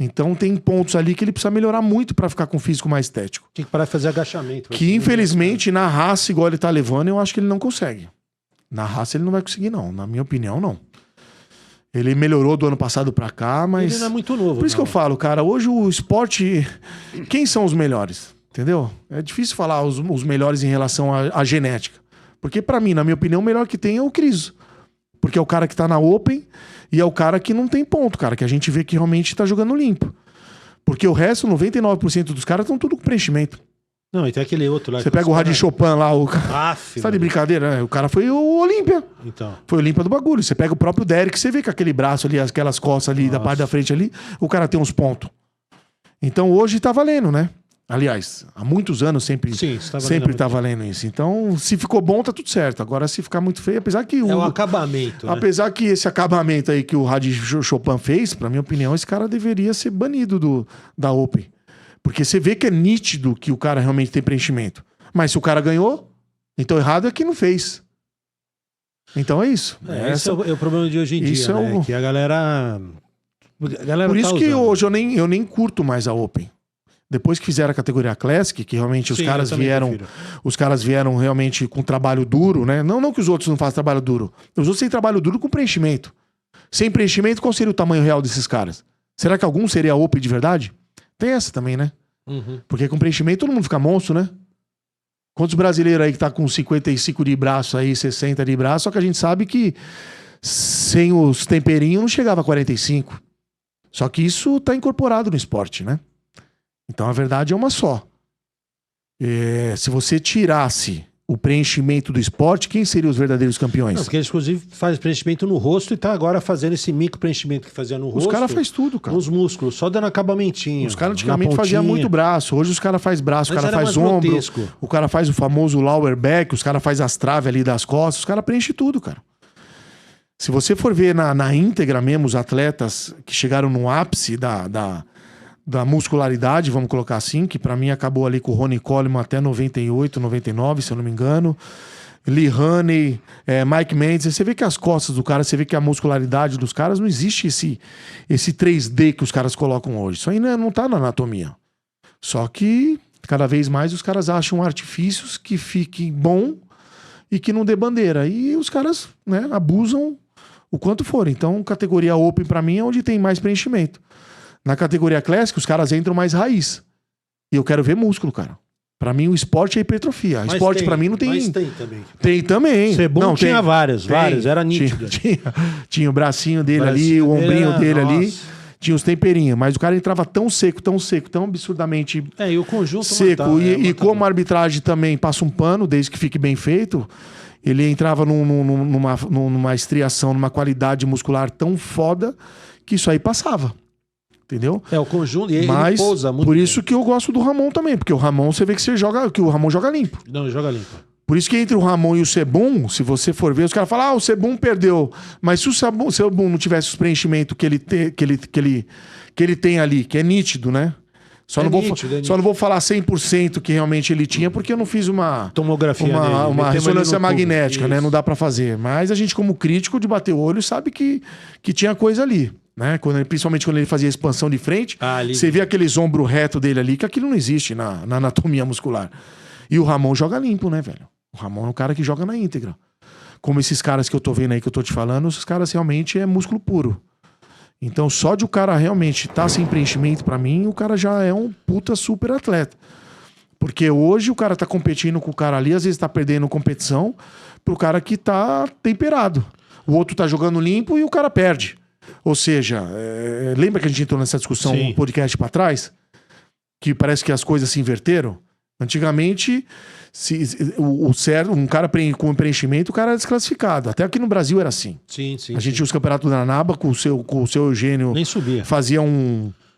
Então tem pontos ali que ele precisa melhorar muito pra ficar com um físico mais estético. Tem que parar de fazer agachamento. Que infelizmente na raça igual ele tá levando, eu acho que ele não consegue. Na raça ele não vai conseguir não, na minha opinião não. Ele melhorou do ano passado pra cá, mas... Ele não é muito novo. Por isso que eu falo, cara, hoje o esporte... Quem são os melhores? Entendeu? É difícil falar os melhores em relação à genética. Porque pra mim, na minha opinião, o melhor que tem é o Criso. Porque é o cara que tá na Open e é o cara que não tem ponto, cara. Que a gente vê que realmente tá jogando limpo. Porque o resto, 99% dos caras estão tudo com preenchimento. Não, e tem aquele outro lá. Você pega o Radin Chopin lá, o... Você tá de brincadeira, né? O cara foi o Olímpia. Então. Foi o Olímpia do bagulho. Você pega o próprio Derek, você vê que aquele braço ali, aquelas costas ali da parte da frente ali, o cara tem uns pontos. Então hoje tá valendo, né? Aliás, há muitos anos sempre tá valendo isso. Então, se ficou bom, tá tudo certo. Agora, se ficar muito feio, apesar que é um acabamento, né? Apesar que esse acabamento aí que o Radin Chopin fez, pra minha opinião, esse cara deveria ser banido da Open. Porque você vê que é nítido que o cara realmente tem preenchimento. Mas se o cara ganhou, então errado é que não fez. Então é isso. Esse é o problema de hoje em dia, né? Que a galera Por isso que hoje eu nem curto mais a Open. Depois que fizeram a categoria Classic, que realmente os caras vieram realmente com trabalho duro, né? Não que os outros não façam trabalho duro. Os outros têm trabalho duro com preenchimento. Sem preenchimento, qual seria o tamanho real desses caras? Será que algum seria Open de verdade? Tem essa também, né? Porque com preenchimento todo mundo fica monstro, né? Quantos brasileiros aí que tá com 55 de braço aí, 60 de braço, só que a gente sabe que sem os temperinhos não chegava a 45. Só que isso tá incorporado no esporte, né? Então a verdade é uma só. Se você tirasse o preenchimento do esporte, quem seriam os verdadeiros campeões? Não, porque eles, inclusive, fazem preenchimento no rosto e tá agora fazendo esse micro preenchimento que fazia no rosto. Os caras fazem tudo, cara. Nos músculos, só dando acabamentinho. Os caras antigamente faziam muito braço. Hoje os caras fazem braço, o cara faz ombro. Grotesco. O cara faz o famoso lower back, os caras fazem as traves ali das costas. Os caras preenchem tudo, cara. Se você for ver na íntegra mesmo, os atletas que chegaram no ápice da muscularidade, vamos colocar assim, que pra mim acabou ali com o Ronnie Coleman até 98, 99, se eu não me engano. Lee Haney, Mike Mendes. Você vê que as costas do cara, você vê que a muscularidade dos caras, não existe esse 3D que os caras colocam hoje. Isso aí não tá na anatomia. Só que cada vez mais os caras acham artifícios que fiquem bom e que não dê bandeira. E os caras, né, abusam o quanto for. Então, categoria Open pra mim é onde tem mais preenchimento. Na categoria Classic, os caras entram mais raiz. E eu quero ver músculo, cara. Pra mim, o esporte é hipertrofia. Mas Esporte, tem, pra mim, não tem. Mas tem também. Tem também. Sebum Não, tinha tem. várias, era nítido. Tinha o bracinho dele ali, Bracinho o ombrinho era- dele ali. nossa. Tinha os temperinhos. Mas o cara entrava tão seco, tão absurdamente E o conjunto seco. matava, E matava. como a arbitragem também passa um pano, desde que fique bem feito, ele entrava numa estriação, numa qualidade muscular tão foda que isso aí passava. Entendeu? O conjunto, e ele Mas pousa muito. por isso que eu gosto do Ramon também, porque o Ramon você vê que o Ramon joga limpo. Não, joga limpo. Por isso que entre o Ramon e o Sebum, se você for ver, os caras falam, o Sebum perdeu. Mas se o Sebum não tivesse os preenchimentos que ele tem ali, que é nítido, né? Só não vou falar 100% que realmente ele tinha, porque eu não fiz uma Tomografia dele, uma metemos ressonância ali no magnética, tubo. né? Isso. Não dá pra fazer. Mas a gente, como crítico de bater o olho, sabe que tinha coisa ali. Né? Principalmente quando ele fazia a expansão de frente, Ali. você vê aqueles ombros reto dele ali, que aquilo não existe na anatomia muscular. E o Ramon joga limpo, né, velho? O Ramon é um cara que joga na íntegra. Como esses caras que eu tô vendo aí, que eu tô te falando, esses caras realmente é músculo puro. Então, só de o cara realmente tá sem preenchimento, pra mim, o cara já é um puta super atleta. Porque hoje o cara tá competindo com o cara ali, às vezes tá perdendo competição pro cara que tá temperado. O outro tá jogando limpo e o cara perde. Ou seja, lembra que a gente entrou nessa discussão Sim. um podcast pra trás? Que parece que as coisas se inverteram? Antigamente, um cara com preenchimento, o cara era desclassificado. Até aqui no Brasil era assim. Sim. A gente tinha os campeonatos da Naba com o seu Eugênio. Nem subia. Fazia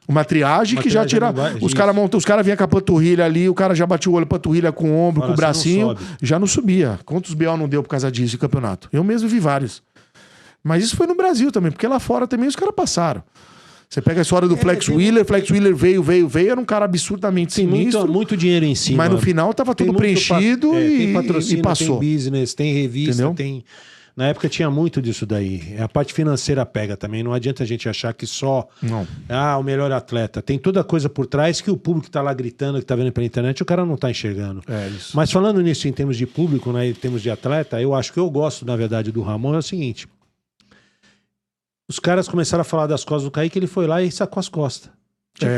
uma triagem que já tirava. Triagem Os caras vinham com a panturrilha ali, o cara já batia o olho, panturrilha com o ombro, Fala, com o bracinho. não sobe. Já não subia. Quantos BO não deu por causa disso de campeonato? Eu mesmo vi vários. Mas isso foi no Brasil também, porque lá fora também os caras passaram. Você pega a história do Flex Wheeler veio, era um cara absurdamente Tem sinistro. muito dinheiro em cima. Mas no final tava Tem tudo muito preenchido tem patrocínio, e passou. tem business, tem revista, Entendeu? tem... Na época tinha muito disso daí. A parte financeira pega também. Não adianta a gente achar que só... Não. o melhor atleta. Tem toda a coisa por trás que o público tá lá gritando, que tá vendo pela internet, o cara não tá enxergando. É isso. Mas falando nisso em termos de público, né, em termos de atleta, eu acho que eu gosto, na verdade, do Ramon é o seguinte... Os caras começaram a falar das costas do Kaique, ele foi lá e sacou as costas. Tipo,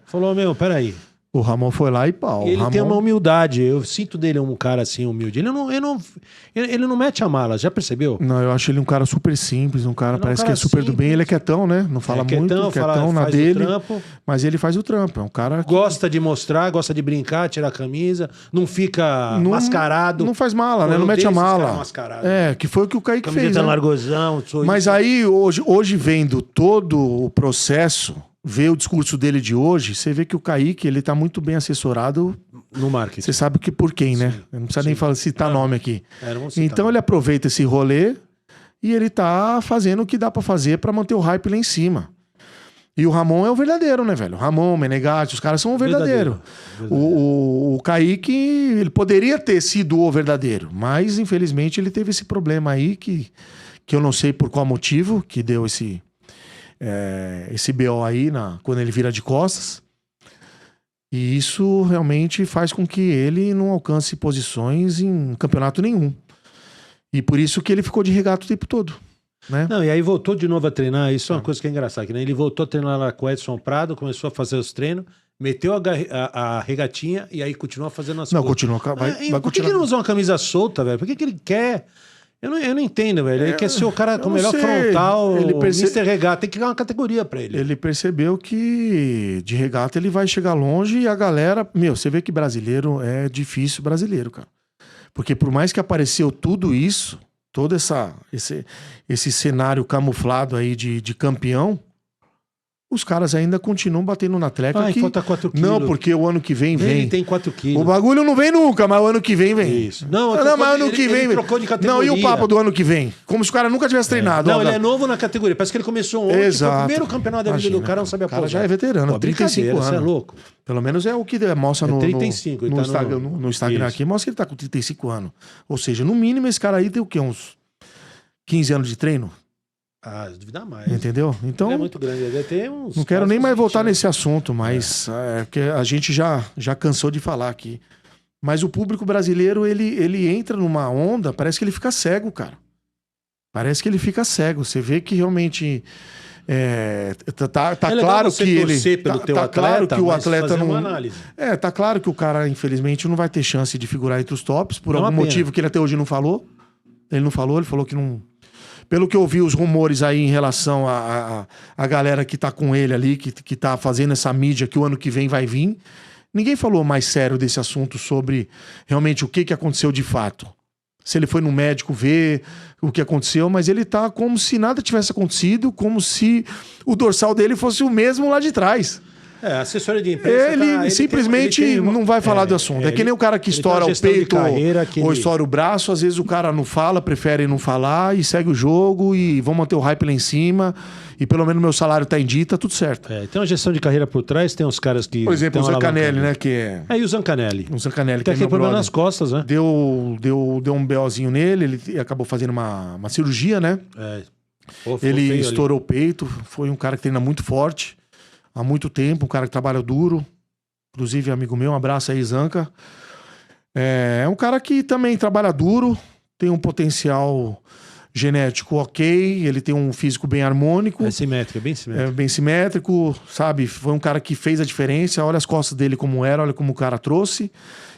falou, peraí. O Ramon foi lá e pau. Ele Ramon... tem uma humildade. Eu sinto dele um cara assim, humilde. Ele não mete a mala, já percebeu? Não, eu acho ele um cara super simples, um cara parece que é super do bem. Ele é quietão, né? Não fala muito, quietão na faz dele. o trampo, Mas ele faz o trampo. É um cara que gosta de mostrar, gosta de brincar, tirar a camisa, não fica mascarado. Não faz mala, né? Eu Não mete a odeio esses mala. caras mascarados. Que foi o que o Kaique fez. Camiseta Né? largozão, Mas aí, hoje vendo todo o processo, ver o discurso dele de hoje, você vê que o Kaique, ele tá muito bem assessorado. no marketing. Você sabe que por quem, né? Sim. Eu não precisa nem citar nome aqui. Não vou citar. Então ele aproveita esse rolê e ele tá fazendo o que dá pra fazer pra manter o hype lá em cima. E o Ramon é o verdadeiro, né, velho? O Ramon, o Menegatti, os caras são o verdadeiro. O Kaique, ele poderia ter sido o verdadeiro, mas infelizmente ele teve esse problema aí que eu não sei por qual motivo que deu esse BO aí quando ele vira de costas. E isso realmente faz com que ele não alcance posições em campeonato nenhum. E por isso que ele ficou de regata o tempo todo. Né? Não, e aí voltou de novo a treinar. Isso é uma coisa que é engraçada. Que, né? Ele voltou a treinar lá com o Edson Prado, começou a fazer os treinos, meteu a regatinha e aí continua fazendo as Não, coisas. continua. Vai Por que ele não usa uma camisa solta, velho? Por que ele quer... Eu não entendo, velho. Ele quer ser o cara com o melhor frontal, Mr. Regata. Tem que criar uma categoria pra ele. Ele percebeu que de regata ele vai chegar longe e a galera... você vê que brasileiro é difícil brasileiro, cara. Porque por mais que apareceu tudo isso, todo esse cenário camuflado aí de campeão, os caras ainda continuam batendo na treca. Falta 4 quilos. Não, porque o ano que vem. Ele tem 4 quilos. O bagulho não vem nunca, mas o ano que vem vem. Isso. Mas ano que vem. Ele trocou de categoria. Não, e o papo do ano que vem? Como se o cara nunca tivesse treinado. Não, ele é novo na categoria. Parece que ele começou ontem. Exato. Foi o primeiro campeonato da vida do cara, não sabe apostar. O cara já é veterano, 35 anos. Você é louco. Pelo menos é o que mostra no 35, no Instagram aqui. Mostra que ele tá com 35 anos. Ou seja, no mínimo esse cara aí tem o quê? Uns 15 anos de treino? Duvidar mais. Entendeu? Então, ele é muito grande. Ele deve ter uns... Não quero nem mais voltar nesse assunto, mas porque a gente já cansou de falar aqui. Mas o público brasileiro, ele entra numa onda, parece que ele fica cego, cara. Parece que ele fica cego. Você vê que realmente Tá legal claro você que ele. torcer pelo teu claro atleta, que o mas atleta fazer não. uma análise. Tá claro que o cara, infelizmente, não vai ter chance de figurar entre os tops, por É uma algum pena. motivo que ele até hoje não falou. Ele falou que não. Pelo que eu vi os rumores aí em relação a galera que tá com ele ali, que tá fazendo essa mídia que o ano que vem vai vir, ninguém falou mais sério desse assunto sobre realmente o que aconteceu de fato. Se ele foi no médico ver o que aconteceu, mas ele tá como se nada tivesse acontecido, como se o dorsal dele fosse o mesmo lá de trás. A assessoria de imprensa... Ele simplesmente não vai falar do assunto. É que nem o cara que estoura o peito ou estoura o braço. Às vezes o cara não fala, prefere não falar e segue o jogo e vão manter o hype lá em cima. E pelo menos meu salário tá em dia, tá tudo certo. Tem uma gestão de carreira por trás, tem uns caras que... Por exemplo, o Zancanelli, né? E o Zancanelli. O Zancanelli, que tem problema nas costas, né? Deu um BOzinho nele, ele acabou fazendo uma cirurgia, né? Ele estourou o peito, foi um cara que treina muito forte. Há muito tempo, um cara que trabalha duro. Inclusive, amigo meu, um abraço aí, Zanca. É um cara que também trabalha duro, tem um potencial genético ok, ele tem um físico bem harmônico. É simétrico, bem simétrico. Bem simétrico, sabe? Foi um cara que fez a diferença. Olha as costas dele como era, olha como o cara trouxe.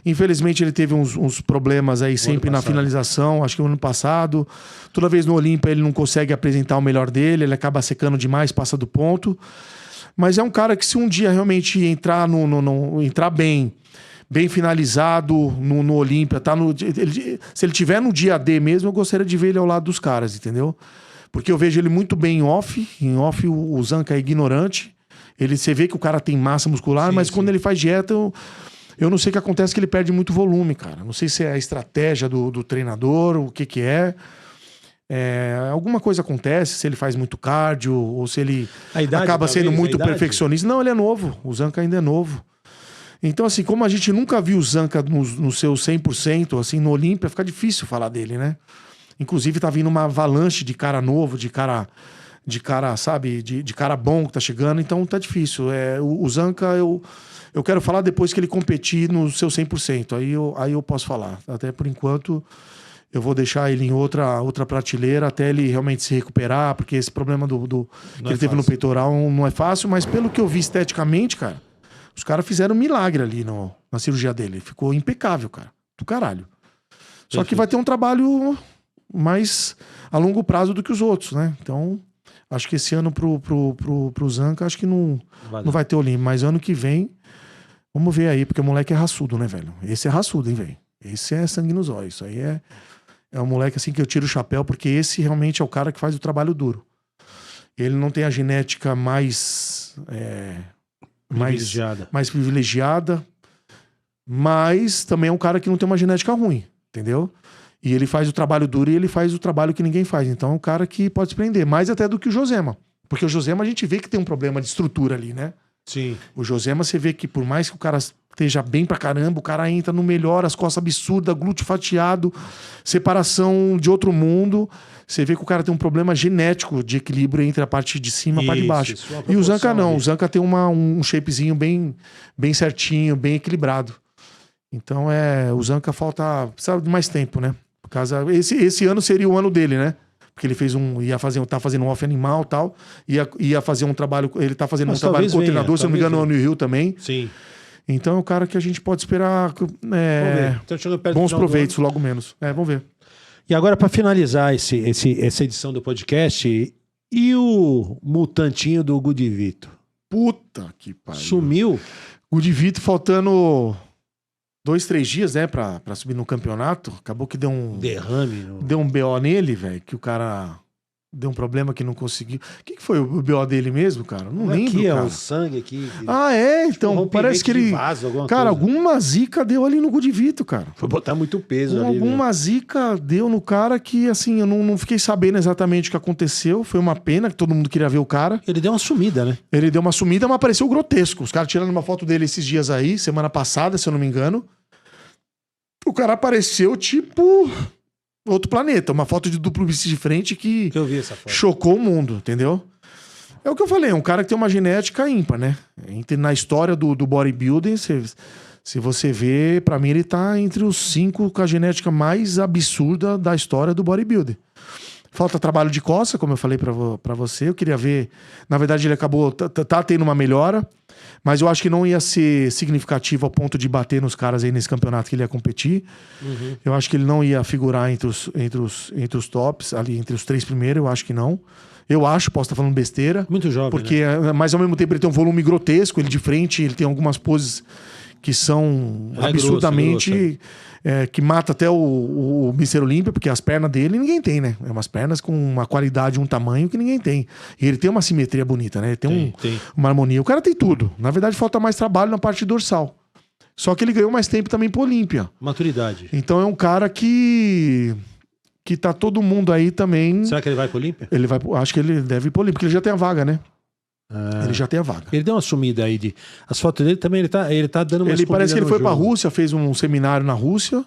Infelizmente, ele teve uns problemas aí sempre na finalização, acho que no ano passado. Toda vez no Olímpia ele não consegue apresentar o melhor dele, ele acaba secando demais, passa do ponto. Mas é um cara que se um dia realmente entrar entrar bem finalizado no Olímpia, se ele tiver no dia D mesmo, eu gostaria de ver ele ao lado dos caras, entendeu? Porque eu vejo ele muito bem em off. Em off o Zanca é ignorante. Você vê que o cara tem massa muscular, mas quando ele faz dieta, eu não sei o que acontece, que ele perde muito volume, cara. Não sei se é a estratégia do treinador, o que é. Alguma coisa acontece, se ele faz muito cardio, ou se ele acaba sendo muito perfeccionista. Não, ele é novo. O Zanca ainda é novo. Então, assim, como a gente nunca viu o Zanca no seu 100%, assim, no Olímpia, fica difícil falar dele, né? Inclusive, tá vindo uma avalanche de cara novo, de cara, sabe, de cara bom que tá chegando, então tá difícil. O Zanca, eu quero falar depois que ele competir no seu 100%. Aí eu posso falar. Até por enquanto, eu vou deixar ele em outra prateleira até ele realmente se recuperar, porque esse problema que ele teve no peitoral não é fácil, mas pelo que eu vi esteticamente, cara, os caras fizeram um milagre ali na cirurgia dele. Ficou impecável, cara. Do caralho. Só que vai ter um trabalho mais a longo prazo do que os outros, né? Então, acho que esse ano pro Zanca, acho que não vai ter Olímpia. Mas ano que vem, vamos ver aí, porque o moleque é raçudo, né, velho? Esse é raçudo, hein, velho? Esse é sangue nos olhos. Isso aí é um moleque assim que eu tiro o chapéu, porque esse realmente é o cara que faz o trabalho duro. Ele não tem a genética mais privilegiada, mas também é um cara que não tem uma genética ruim, entendeu? E ele faz o trabalho duro e ele faz o trabalho que ninguém faz. Então é um cara que pode se prender, mais até do que o Josema. Porque o Josema a gente vê que tem um problema de estrutura ali, né? Sim. O Josema você vê que por mais que o cara esteja bem pra caramba, o cara entra no melhor, as costas absurdas, glúteo fatiado, separação de outro mundo. Você vê que o cara tem um problema genético de equilíbrio entre a parte de cima e a parte de baixo. E o Zanca não. O Zanca tem um shapezinho bem certinho, bem equilibrado. Então o Zanca precisa de mais tempo, né? Por causa, esse ano seria o ano dele, né? Porque ele tá fazendo um off animal e tal. Ia fazer um trabalho. Ele tá fazendo um trabalho com o treinador, se não me engano, no Rio também. Sim. Então é um cara que a gente pode esperar bons proveitos, logo menos. Vamos ver. E agora, para finalizar essa edição do podcast, e o mutantinho do Gudivito? Puta que pariu. Sumiu? Gudivito faltando 2-3 dias, né, pra subir no campeonato. Acabou que deu um derrame. Deu um BO nele, velho, que o cara deu um problema que não conseguiu. O que foi o BO dele mesmo, cara? Não lembro, aqui, cara. O sangue aqui. Então, parece que ele... Vaso, cara, alguma zica deu ali no Gudivito, cara. Foi botar muito peso ali. Alguma zica deu no cara que, assim, eu não fiquei sabendo exatamente o que aconteceu. Foi uma pena, que todo mundo queria ver o cara. Ele deu uma sumida, né? Ele deu uma sumida, mas pareceu grotesco. Os caras tirando uma foto dele esses dias aí, semana passada, se eu não me engano. O cara apareceu, tipo... outro planeta, uma foto de duplo bíceps de frente que eu vi essa foto. Chocou o mundo, entendeu? É o que eu falei, é um cara que tem uma genética ímpar, né? Na história do bodybuilding, se você vê, pra mim ele tá entre os 5 com a genética mais absurda da história do bodybuilding. Falta trabalho de costa, como eu falei pra você. Eu queria ver... Na verdade, ele acabou... Tá tendo uma melhora, mas eu acho que não ia ser significativo ao ponto de bater nos caras aí nesse campeonato que ele ia competir. Eu acho que ele não ia figurar entre os tops, ali entre os 3 primeiros, eu acho que não. Eu acho, posso estar falando besteira. Muito jovem, porque, né? Mas ao mesmo tempo ele tem um volume grotesco, ele de frente, ele tem algumas poses que são absurdamente... que mata até o Mr. Olímpia, porque as pernas dele ninguém tem, né? É umas pernas com uma qualidade, um tamanho que ninguém tem. E ele tem uma simetria bonita, né? Ele tem uma harmonia. O cara tem tudo. Na verdade, falta mais trabalho na parte dorsal. Só que ele ganhou mais tempo também pro Olímpia. Maturidade. Então é um cara que tá todo mundo aí também... Será que ele vai pro Olímpia? Acho que ele deve ir pro Olímpia, porque ele já tem a vaga, né? Ele já tem a vaga. Ele deu uma sumida aí as fotos dele também, ele tá dando uma Ele parece que ele foi jogo. pra Rússia, fez um seminário na Rússia,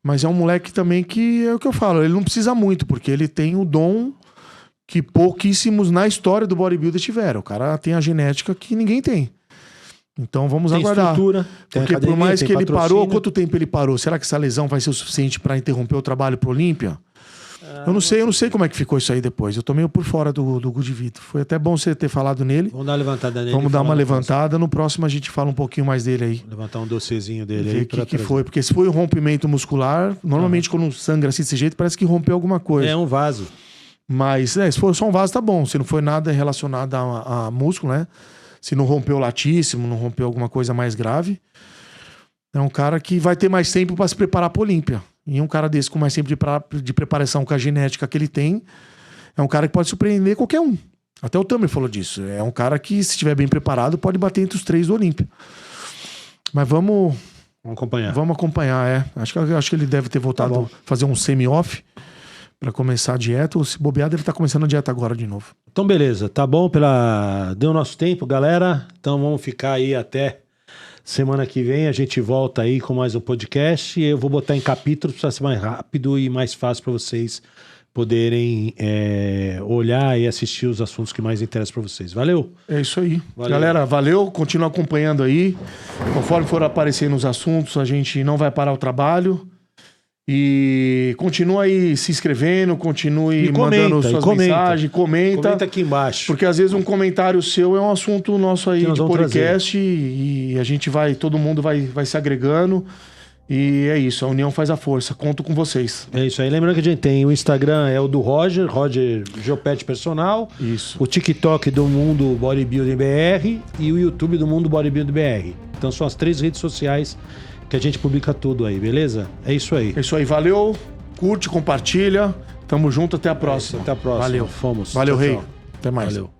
mas é um moleque também que é o que eu falo, ele não precisa muito, porque ele tem o dom que pouquíssimos na história do bodybuilder tiveram. O cara tem a genética que ninguém tem. Então vamos aguardar. Estrutura, porque academia, por mais que ele patrocínio. parou, quanto tempo ele parou? Será que essa lesão vai ser o suficiente pra interromper o trabalho pro Olímpia? Eu não sei como é que ficou isso aí depois. Eu tô meio por fora do Good Vito. Foi até bom você ter falado nele. Vamos dar uma levantada nele. Vamos dar uma levantada. No próximo a gente fala um pouquinho mais dele aí. Levantar um docezinho dele Ver aí. o que foi. Porque se foi um rompimento muscular, normalmente quando sangra assim desse jeito, parece que rompeu alguma coisa. É um vaso. Mas se for só um vaso, tá bom. Se não foi nada relacionado a músculo, né? Se não rompeu latíssimo, não rompeu alguma coisa mais grave. É um cara que vai ter mais tempo para se preparar para Olímpia. E um cara desse com mais tempo de preparação com a genética que ele tem, é um cara que pode surpreender qualquer um. Até o Tamer falou disso. É um cara que, se estiver bem preparado, pode bater entre os 3 do Olímpia. Mas vamos acompanhar. Vamos acompanhar, Acho que ele deve ter voltado a fazer um semi-off para começar a dieta. Ou se bobear, deve estar começando a dieta agora de novo. Então, beleza. Tá bom? Deu nosso tempo, galera. Então, vamos ficar aí até... Semana que vem a gente volta aí com mais um podcast e eu vou botar em capítulos para ser mais rápido e mais fácil para vocês poderem olhar e assistir os assuntos que mais interessam para vocês. Valeu? É isso aí. Valeu. Galera, valeu. Continua acompanhando aí. Conforme for aparecendo os assuntos, a gente não vai parar o trabalho. E continua aí se inscrevendo, continue mandando suas mensagens, comenta. Comenta aqui embaixo. Porque às vezes um comentário seu é um assunto nosso aí de podcast e a gente todo mundo vai se agregando. E é isso, a união faz a força. Conto com vocês. É isso aí. Lembrando que a gente tem o Instagram, é o do Roger Geopet Personal. Isso. O TikTok do Mundo Bodybuilding BR e o YouTube do Mundo Bodybuilding BR. Então são as 3 redes sociais que a gente publica tudo aí, beleza? É isso aí. É isso aí, valeu. Curte, compartilha. Tamo junto, até a próxima. Até a próxima. Valeu. Fomos. Valeu, tchau, Rei. tchau. Até mais. Valeu.